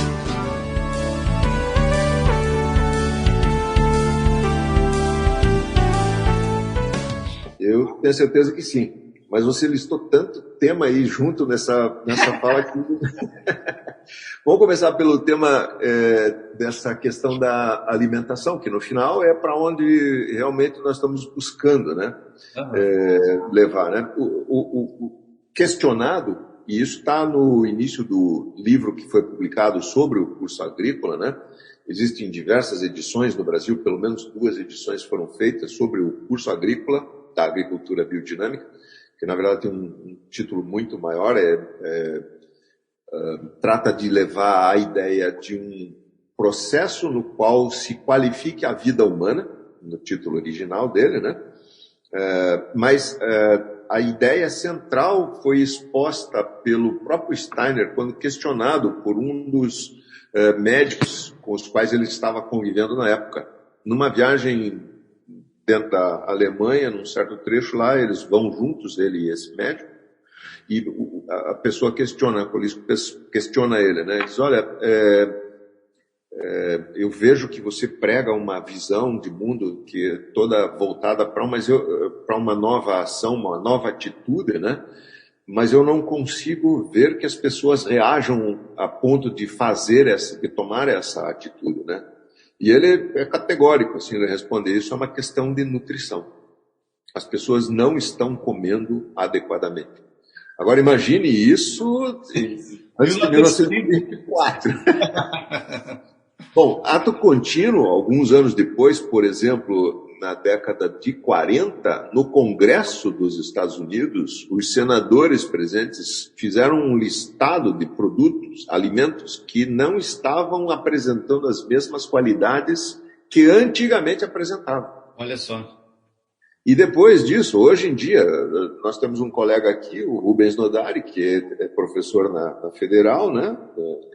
Eu tenho certeza que sim. Mas você listou tanto tema aí junto nessa fala que... Vamos começar pelo tema dessa questão da alimentação, que no final é para onde realmente nós estamos buscando, né? Levar, né? O questionado, e isso está no início do livro que foi publicado sobre o curso agrícola, né? Existem diversas edições no Brasil, pelo menos 2 edições foram feitas sobre o curso agrícola da agricultura biodinâmica, que na verdade tem um título muito maior, trata de levar a ideia de um processo no qual se qualifique a vida humana, no título original dele, né? Mas a ideia central foi exposta pelo próprio Steiner quando questionado por um dos médicos com os quais ele estava convivendo na época. Numa viagem dentro da Alemanha, num certo trecho lá, eles vão juntos, ele e esse médico, e a pessoa questiona, a polícia questiona ele, né? Diz, olha, eu vejo que você prega uma visão de mundo que é toda voltada para uma nova ação, uma nova atitude, né? Mas eu não consigo ver que as pessoas reajam a ponto de tomar essa atitude, né? E ele é categórico, assim, ele responde, isso é uma questão de nutrição. As pessoas não estão comendo adequadamente. Agora imagine isso antes de 1924. Bom, ato contínuo, alguns anos depois, por exemplo, na década de 40, no Congresso dos Estados Unidos, os senadores presentes fizeram um listado de produtos, alimentos, que não estavam apresentando as mesmas qualidades que antigamente apresentavam. Olha só. E depois disso, hoje em dia, nós temos um colega aqui, o Rubens Nodari, que é professor na Federal, né,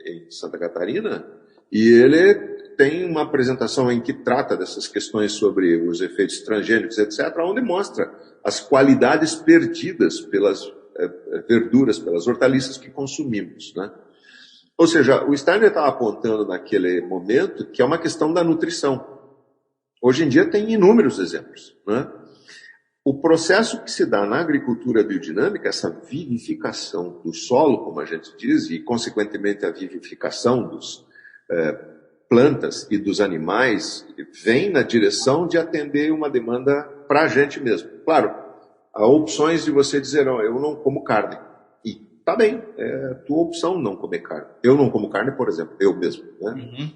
em Santa Catarina, e ele tem uma apresentação em que trata dessas questões sobre os efeitos transgênicos, etc., onde mostra as qualidades perdidas pelas verduras, pelas hortaliças que consumimos, né? Ou seja, o Steiner estava apontando naquele momento que é uma questão da nutrição. Hoje em dia tem inúmeros exemplos, né? O processo que se dá na agricultura biodinâmica, essa vivificação do solo, como a gente diz, e consequentemente a vivificação dos plantas e dos animais, vem na direção de atender uma demanda para a gente mesmo. Claro, há opções de você dizer, não, eu não como carne. E tá bem, é a tua opção não comer carne. Eu não como carne, por exemplo, eu mesmo, né? Uhum.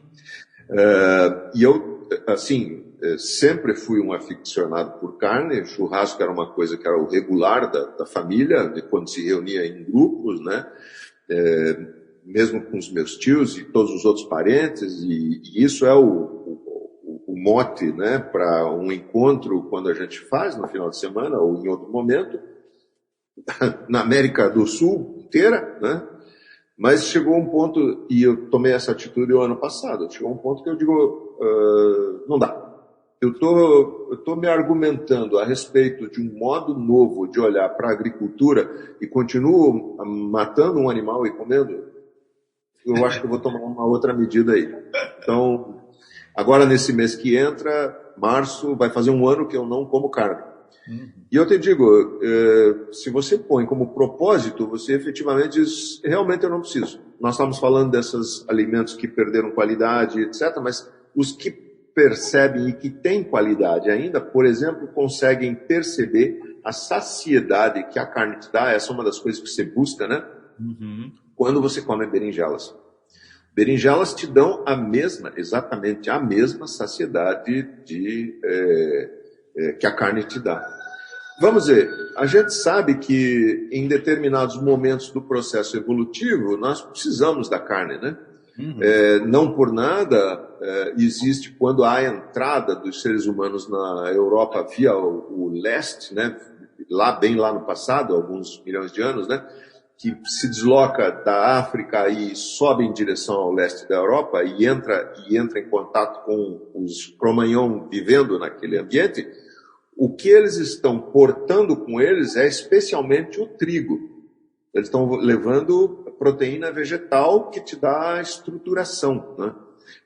E eu, assim, sempre fui um aficionado por carne. Churrasco era uma coisa que era o regular da família, de quando se reunia em grupos, né? Mesmo com os meus tios e todos os outros parentes, e isso é o mote, né, para um encontro quando a gente faz no final de semana ou em outro momento, na América do Sul inteira, né? Mas chegou um ponto, e eu tomei essa atitude o ano passado, chegou um ponto que eu digo, não dá. Eu tô me argumentando a respeito de um modo novo de olhar para a agricultura e continuo matando um animal e comendo. Eu acho que eu vou tomar uma outra medida aí. Então, agora nesse mês que entra, março, vai fazer um ano que eu não como carne. E eu te digo, se você põe como propósito, você efetivamente diz, realmente eu não preciso. Nós estamos falando desses alimentos que perderam qualidade, etc., mas os que percebem e que têm qualidade ainda, por exemplo, conseguem perceber a saciedade que a carne te dá. Essa é uma das coisas que você busca, né? Quando você come berinjelas. Berinjelas te dão exatamente a mesma saciedade que a carne te dá. Vamos ver, a gente sabe que em determinados momentos do processo evolutivo nós precisamos da carne, né? Não por nada existe, quando há a entrada dos seres humanos na Europa via o leste, né? Bem lá no passado, alguns milhões de anos, né? Que se desloca da África e sobe em direção ao leste da Europa e entra em contato com os Cro-Magnon vivendo naquele ambiente, o que eles estão portando com eles é especialmente o trigo. Eles estão levando proteína vegetal que te dá estruturação, né?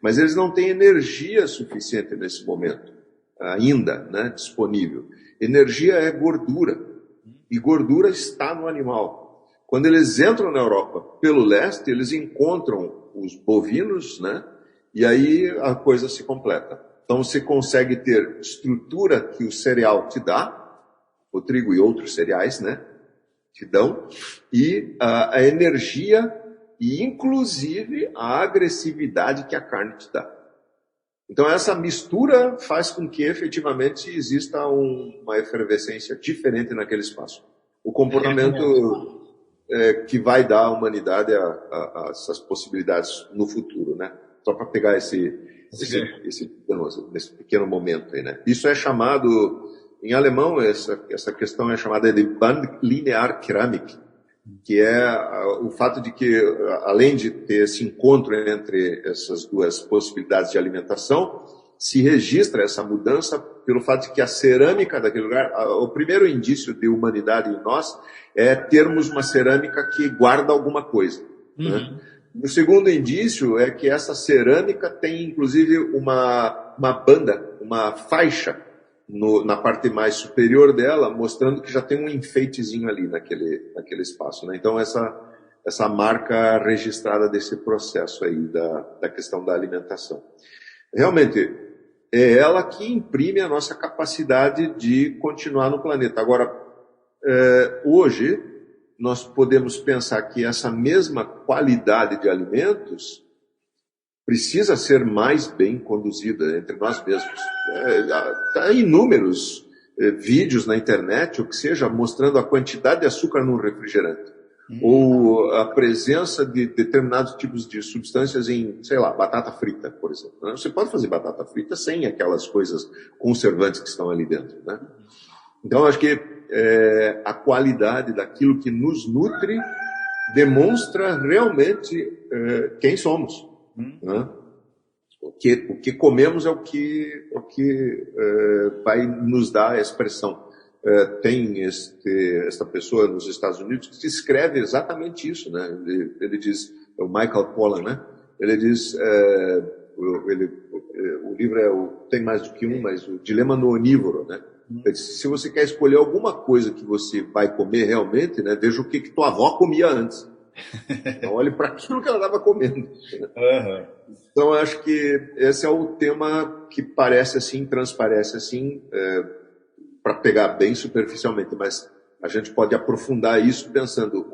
Mas eles não têm energia suficiente nesse momento, ainda, né, disponível. Energia é gordura, e gordura está no animal. Quando eles entram na Europa pelo leste, eles encontram os bovinos, né? E aí a coisa se completa. Então você consegue ter estrutura que o cereal te dá, o trigo e outros cereais, né? Te dão, e a energia e inclusive a agressividade que a carne te dá. Então essa mistura faz com que efetivamente exista uma efervescência diferente naquele espaço. O comportamento que vai dar à humanidade essas possibilidades no futuro, né? Só para pegar esse pequeno momento aí, né? Isso é chamado, em alemão, essa questão é chamada de Bandlinear-Keramik, que é o fato de que, além de ter esse encontro entre essas duas possibilidades de alimentação, se registra essa mudança pelo fato de que a cerâmica daquele lugar, o primeiro indício de humanidade em nós é termos uma cerâmica que guarda alguma coisa, né? O segundo indício é que essa cerâmica tem, inclusive, uma banda, uma faixa na parte mais superior dela, mostrando que já tem um enfeitezinho ali naquele espaço, né? Então, essa marca registrada desse processo aí da questão da alimentação. Realmente, é ela que imprime a nossa capacidade de continuar no planeta. Agora, hoje, nós podemos pensar que essa mesma qualidade de alimentos precisa ser mais bem conduzida entre nós mesmos. Há inúmeros vídeos na internet, ou que seja, mostrando a quantidade de açúcar num refrigerante, ou a presença de determinados tipos de substâncias em, sei lá, batata frita, por exemplo. Você pode fazer batata frita sem aquelas coisas conservantes que estão ali dentro, né? Então, acho que a qualidade daquilo que nos nutre demonstra realmente quem somos, né? O que comemos é o que vai nos dar a expressão. Tem esta pessoa nos Estados Unidos que descreve exatamente isso, né? Ele diz, o Michael Pollan, né? Ele diz, o livro tem mais do que um, mas o Dilema no Onívoro, né? Ele diz, se você quer escolher alguma coisa que você vai comer realmente, né? Veja o que tua avó comia antes. Então, olhe para aquilo que ela estava comendo. Então, eu acho que esse é o tema que parece assim, transparece assim, para pegar bem superficialmente, mas a gente pode aprofundar isso pensando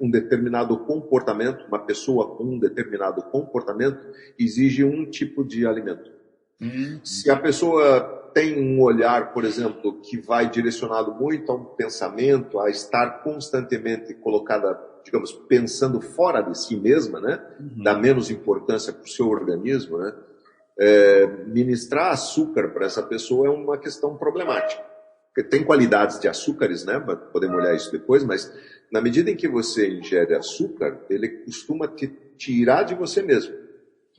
um determinado comportamento, uma pessoa com um determinado comportamento exige um tipo de alimento. Se a pessoa tem um olhar, por exemplo, que vai direcionado muito a um pensamento, a estar constantemente colocada, digamos, pensando fora de si mesma, né? Dá menos importância para o seu organismo, né? Ministrar açúcar para essa pessoa é uma questão problemática. Porque tem qualidades de açúcares, né? Podemos olhar isso depois, mas na medida em que você ingere açúcar, ele costuma te tirar de você mesmo.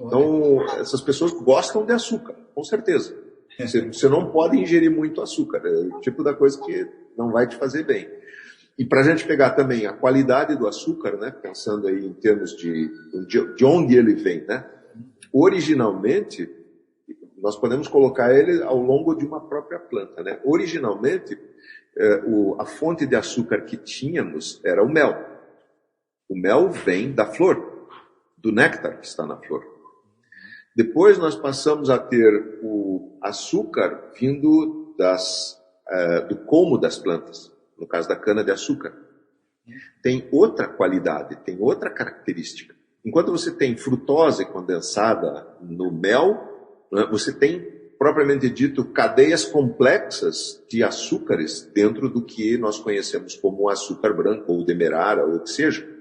Então, essas pessoas gostam de açúcar, com certeza. Você não pode ingerir muito açúcar, é o tipo da coisa que não vai te fazer bem. E para a gente pegar também a qualidade do açúcar, né, pensando aí em termos de onde ele vem, né? Originalmente, nós podemos colocar ele ao longo de uma própria planta, né? Originalmente, a fonte de açúcar que tínhamos era o mel. O mel vem da flor, do néctar que está na flor. Depois nós passamos a ter o açúcar vindo do colmo das plantas, no caso da cana-de-açúcar. Tem outra qualidade, tem outra característica. Enquanto você tem frutose condensada no mel, né, você tem, propriamente dito, cadeias complexas de açúcares dentro do que nós conhecemos como açúcar branco ou demerara ou o que seja.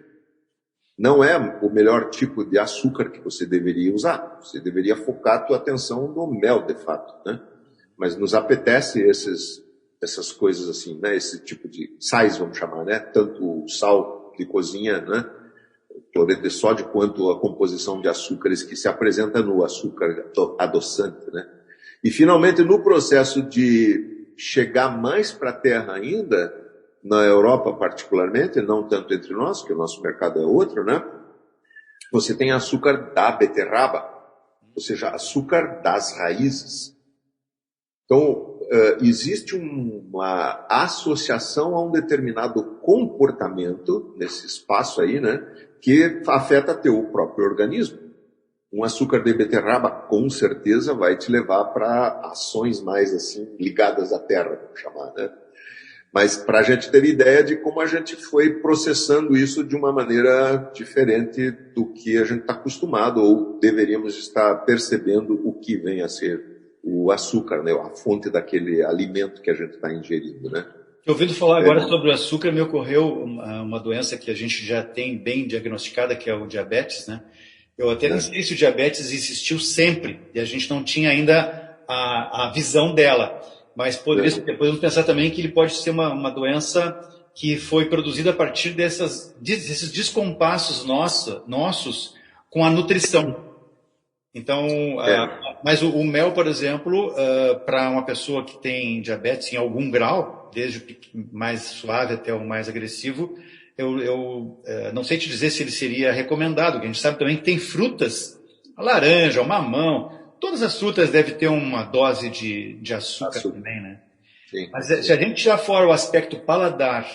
Não é o melhor tipo de açúcar que você deveria usar. Você deveria focar a tua atenção no mel, de fato, né? Mas nos apetece essas coisas assim, né? Esse tipo de sais, vamos chamar, né? Tanto o sal de cozinha, né? Cloreto de sódio, quanto a composição de açúcares que se apresenta no açúcar adoçante, né? E finalmente, no processo de chegar mais para a terra ainda, na Europa particularmente, não tanto entre nós, que o nosso mercado é outro, né? Você tem açúcar da beterraba, ou seja, açúcar das raízes. Então, existe uma associação a um determinado comportamento nesse espaço aí, né? Que afeta teu próprio organismo. Um açúcar de beterraba, com certeza, vai te levar para ações mais assim ligadas à terra, vamos chamar, né? Mas para a gente ter ideia de como a gente foi processando isso de uma maneira diferente do que a gente está acostumado, ou deveríamos estar percebendo o que vem a ser o açúcar, né? A fonte daquele alimento que a gente está ingerindo, né? Ouvindo falar agora sobre o açúcar, me ocorreu uma doença que a gente já tem bem diagnosticada, que é o diabetes, né? Eu até não sei se o diabetes existiu sempre, e a gente não tinha ainda a visão dela. Mas podemos pensar também que ele pode ser uma doença que foi produzida a partir desses descompassos nossos com a nutrição. Então, mas o mel, por exemplo, para uma pessoa que tem diabetes em algum grau, desde o mais suave até o mais agressivo, eu não sei te dizer se ele seria recomendado, porque a gente sabe também que tem frutas, a laranja, o mamão, todas as frutas devem ter uma dose de açúcar também, né? Sim. Mas se a gente tirar fora o aspecto paladar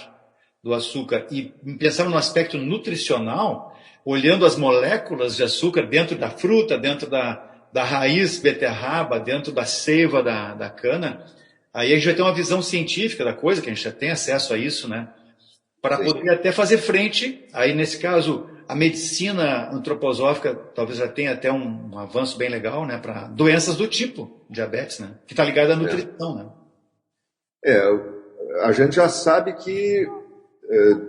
do açúcar e pensar no aspecto nutricional, olhando as moléculas de açúcar dentro da fruta, dentro da raiz beterraba, dentro da seiva da cana, aí a gente vai ter uma visão científica da coisa, que a gente já tem acesso a isso, né? Para poder até fazer frente, aí nesse caso, a medicina antroposófica talvez já tenha até um avanço bem legal, né, para doenças do tipo diabetes, né, que está ligada à nutrição, né? A gente já sabe que,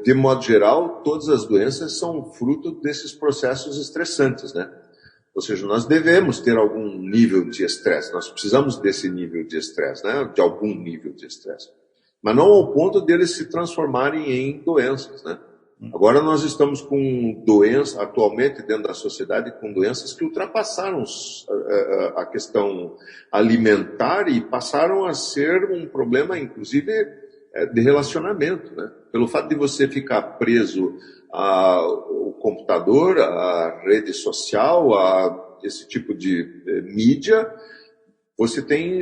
de modo geral, todas as doenças são fruto desses processos estressantes, né? Ou seja, nós devemos ter algum nível de estresse, nós precisamos desse nível de estresse, né, de algum nível de estresse. Mas não ao ponto deles se transformarem em doenças, né? Agora nós estamos com doenças, atualmente dentro da sociedade, com doenças que ultrapassaram a questão alimentar e passaram a ser um problema, inclusive, de relacionamento, né? Pelo fato de você ficar preso ao computador, à rede social, a esse tipo de mídia, você tem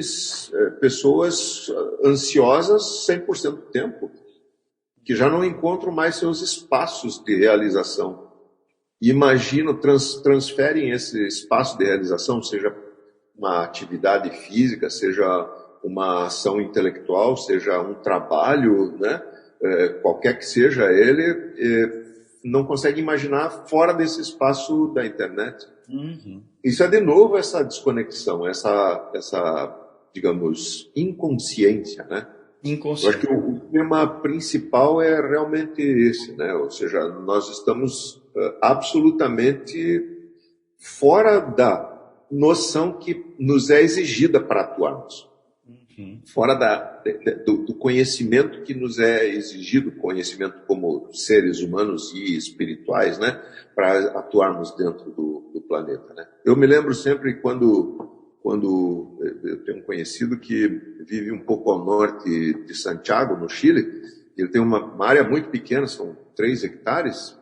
pessoas ansiosas 100% do tempo, que já não encontram mais seus espaços de realização. Imaginam, transferem esse espaço de realização, seja uma atividade física, seja uma ação intelectual, seja um trabalho, né? Qualquer que seja ele, não consegue imaginar fora desse espaço da internet. Uhum. Isso é, de novo, essa desconexão, essa digamos, inconsciência, né? Eu acho que o tema principal é realmente esse, né? Ou seja, nós estamos absolutamente fora da noção que nos é exigida para atuarmos. Fora do conhecimento que nos é exigido, conhecimento como seres humanos e espirituais, né? Para atuarmos dentro do planeta, né? Eu me lembro sempre quando eu tenho um conhecido que vive um pouco ao norte de Santiago, no Chile. Ele tem uma área muito pequena, são 3 hectares,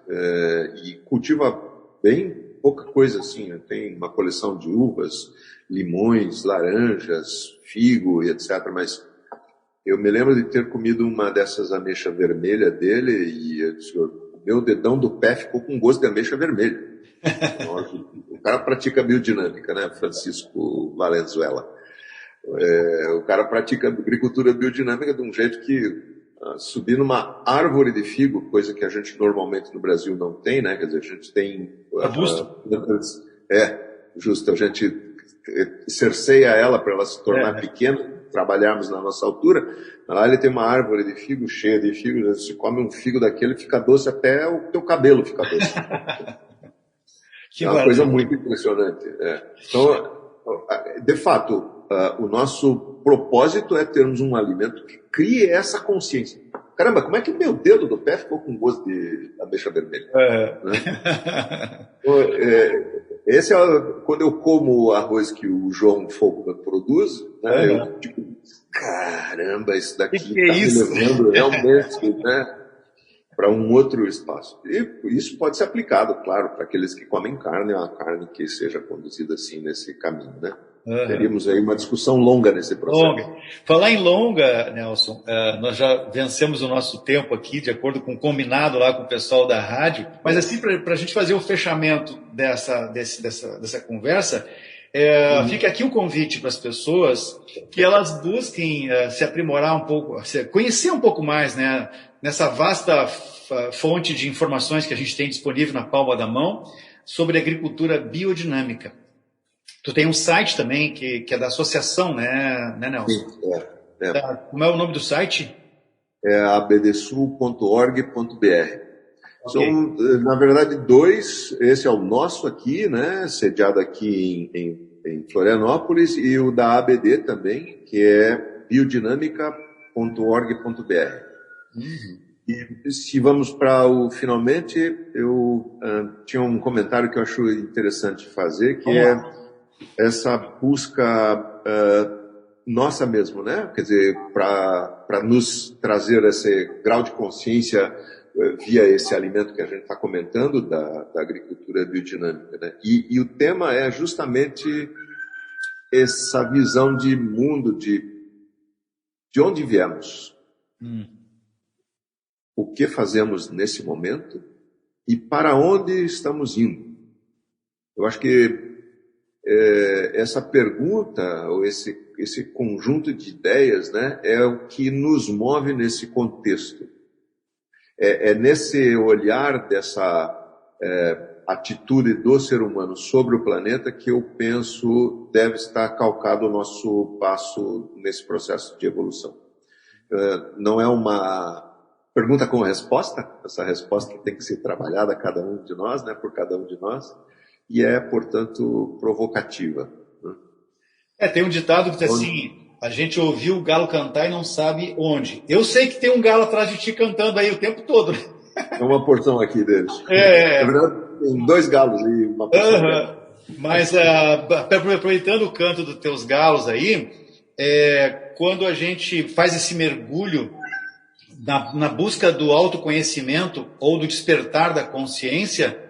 e cultiva bem pouca coisa assim, né? Tem uma coleção de uvas, limões, laranjas, figo e etc. Mas eu me lembro de ter comido uma dessas ameixa vermelha dele e eu disse, o meu dedão do pé ficou com gosto de ameixa vermelha. O cara pratica biodinâmica, né? Francisco Valenzuela. O cara pratica agricultura biodinâmica de um jeito que subir numa árvore de figo, coisa que a gente normalmente no Brasil não tem, né? Quer dizer, a gente tem... Arbusto. Justo. A gente cerceia ela para ela se tornar pequena, trabalharmos na nossa altura. Lá ele tem uma árvore de figo cheia de figo, você come um figo daquele, fica doce até o teu cabelo fica doce. É uma coisa muito impressionante. Então, de fato, o nosso propósito é termos um alimento que crie essa consciência. Caramba, como é que o meu dedo do pé ficou com gosto de ameixa vermelha? Né? Esse é quando eu como o arroz que o João Fogo produz, né, eu digo, caramba, isso daqui está me levando realmente, né, para um outro espaço. E isso pode ser aplicado, claro, para aqueles que comem carne, uma carne que seja conduzida assim nesse caminho, né? Teríamos aí uma discussão longa nesse processo. Falar em longa, Nelson, nós já vencemos o nosso tempo aqui, de acordo com o combinado lá com o pessoal da rádio, mas assim, para a gente fazer o fechamento dessa conversa, fica aqui o convite para as pessoas que elas busquem se aprimorar um pouco, conhecer um pouco mais, né, nessa vasta fonte de informações que a gente tem disponível na palma da mão sobre agricultura biodinâmica. Tu tem um site também que é da associação, né Nelson? Sim, Como é o nome do site? É abdsul.org.br. Okay. São, na verdade, dois. Esse é o nosso aqui, né, sediado aqui em Florianópolis, e o da ABD também, que é biodinamica.org.br. E se vamos para o finalmente, eu tinha um comentário que eu acho interessante fazer, que é essa busca nossa mesmo, né? Quer dizer, para nos trazer esse grau de consciência via esse alimento que a gente está comentando da agricultura biodinâmica, né? E o tema é justamente essa visão de mundo, de onde viemos, o que fazemos nesse momento e para onde estamos indo. Eu acho que essa pergunta, ou esse conjunto de ideias, né, é o que nos move nesse contexto. É nesse olhar dessa atitude do ser humano sobre o planeta que eu penso deve estar calcado o nosso passo nesse processo de evolução. Não é uma pergunta com resposta, essa resposta que tem que ser trabalhada a cada um de nós, né, por cada um de nós, e é, portanto, provocativa. Né? Tem um ditado que diz assim, a gente ouviu o galo cantar e não sabe onde. Eu sei que tem um galo atrás de ti cantando aí o tempo todo. Né? É uma porção aqui deles. Na verdade, tem 2 galos e uma porção. Mas, aproveitando o canto dos teus galos aí, quando a gente faz esse mergulho na busca do autoconhecimento ou do despertar da consciência,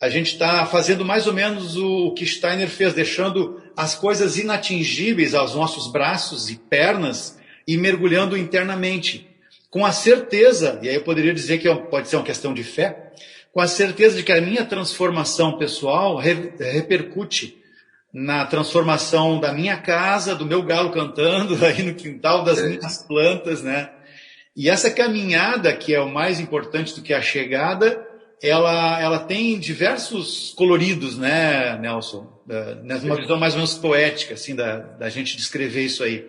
a gente está fazendo mais ou menos o que Steiner fez, deixando as coisas inatingíveis aos nossos braços e pernas e mergulhando internamente, com a certeza, e aí eu poderia dizer que pode ser uma questão de fé, com a certeza de que a minha transformação pessoal repercute na transformação da minha casa, do meu galo cantando aí no quintal, das minhas plantas, né? E essa caminhada, que é o mais importante do que a chegada, ela tem diversos coloridos, né, Nelson? Uma visão mais ou menos poética, assim, da gente descrever isso aí.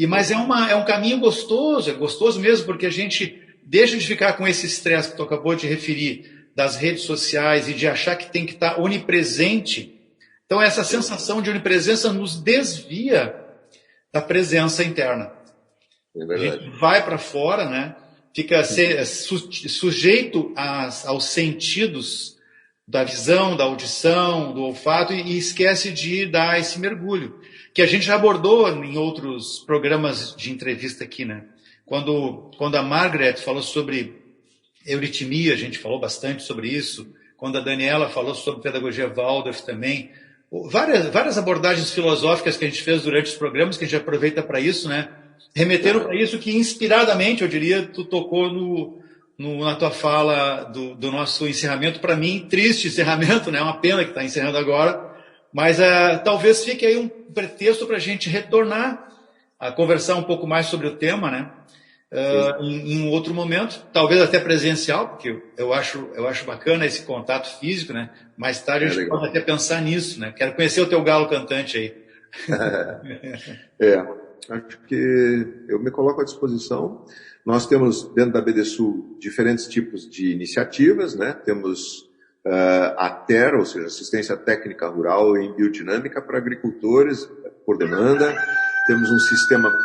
Mas é um caminho gostoso, é gostoso mesmo, porque a gente deixa de ficar com esse estresse que tu acabou de referir, das redes sociais e de achar que tem que estar onipresente. Então, essa sensação de onipresença nos desvia da presença interna. É verdade. A gente vai para fora, né? Fica sujeito aos sentidos da visão, da audição, do olfato e esquece de dar esse mergulho, que a gente já abordou em outros programas de entrevista aqui, né? Quando a Margaret falou sobre euritmia, a gente falou bastante sobre isso. Quando a Daniela falou sobre pedagogia Waldorf também, várias abordagens filosóficas que a gente fez durante os programas, que a gente aproveita para isso, né? Remeteram para isso que, inspiradamente, eu diria, tu tocou na tua fala do nosso encerramento. Para mim, triste encerramento, né? É uma pena que está encerrando agora, mas talvez fique aí um pretexto para a gente retornar a conversar um pouco mais sobre o tema, né? Em um outro momento, talvez até presencial, porque eu acho bacana esse contato físico, né? Mais tarde a gente pode até pensar nisso, né? Quero conhecer o teu galo cantante aí. Acho que eu me coloco à disposição. Nós temos dentro da BDSU diferentes tipos de iniciativas, né? Temos a TER, ou seja, Assistência Técnica Rural em Biodinâmica para agricultores por demanda. Temos um sistema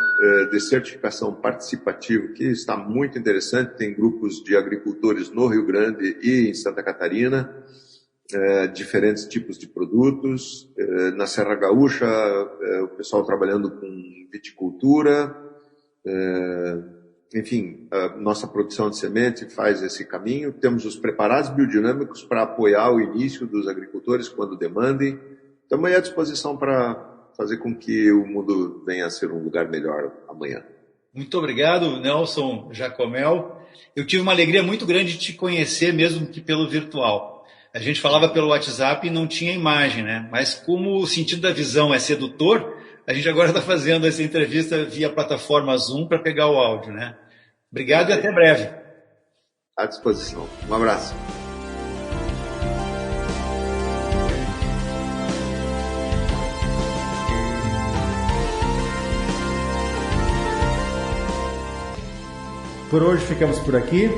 de certificação participativo que está muito interessante. Tem grupos de agricultores no Rio Grande e em Santa Catarina, diferentes tipos de produtos. Na Serra Gaúcha, o pessoal trabalhando com viticultura. Enfim, a nossa produção de semente faz esse caminho. Temos os preparados biodinâmicos para apoiar o início dos agricultores quando demandem. Estamos à disposição para fazer com que o mundo venha a ser um lugar melhor amanhã. Muito obrigado, Nelson Jacomel. Eu tive uma alegria muito grande de te conhecer, mesmo que pelo virtual. A gente falava pelo WhatsApp e não tinha imagem, né? Mas como o sentido da visão é sedutor, a gente agora está fazendo essa entrevista via plataforma Zoom para pegar o áudio, né? Obrigado e até breve. À disposição. Um abraço. Por hoje ficamos por aqui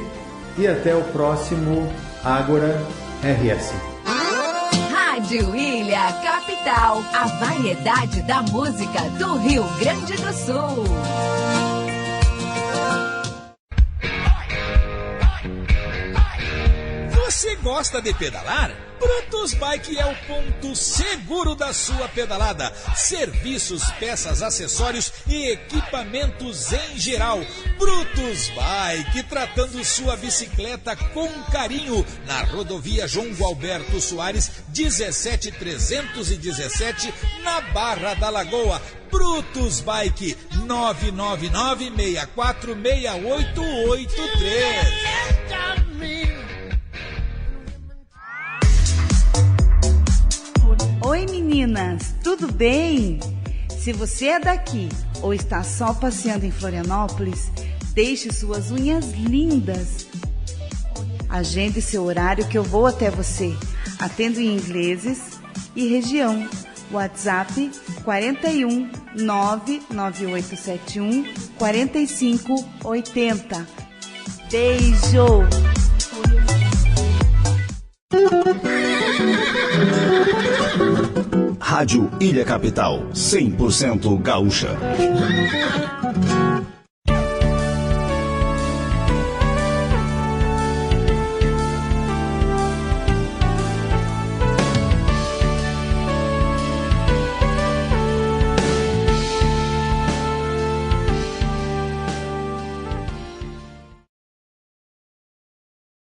e até o próximo Ágora RS. Rádio Ilha Capital, a variedade da música do Rio Grande do Sul. Você gosta de pedalar? Brutus Bike é o ponto seguro da sua pedalada. Serviços, peças, acessórios e equipamentos em geral. Brutus Bike, tratando sua bicicleta com carinho. Na rodovia João Gualberto Soares, 17317, na Barra da Lagoa. Brutus Bike, 999-646883. Oi meninas, tudo bem? Se você é daqui ou está só passeando em Florianópolis, deixe suas unhas lindas. Agende seu horário que eu vou até você. Atendo em ingleses e região. WhatsApp 41 99871 4580. Beijo! Rádio Ilha Capital, 100% gaúcha.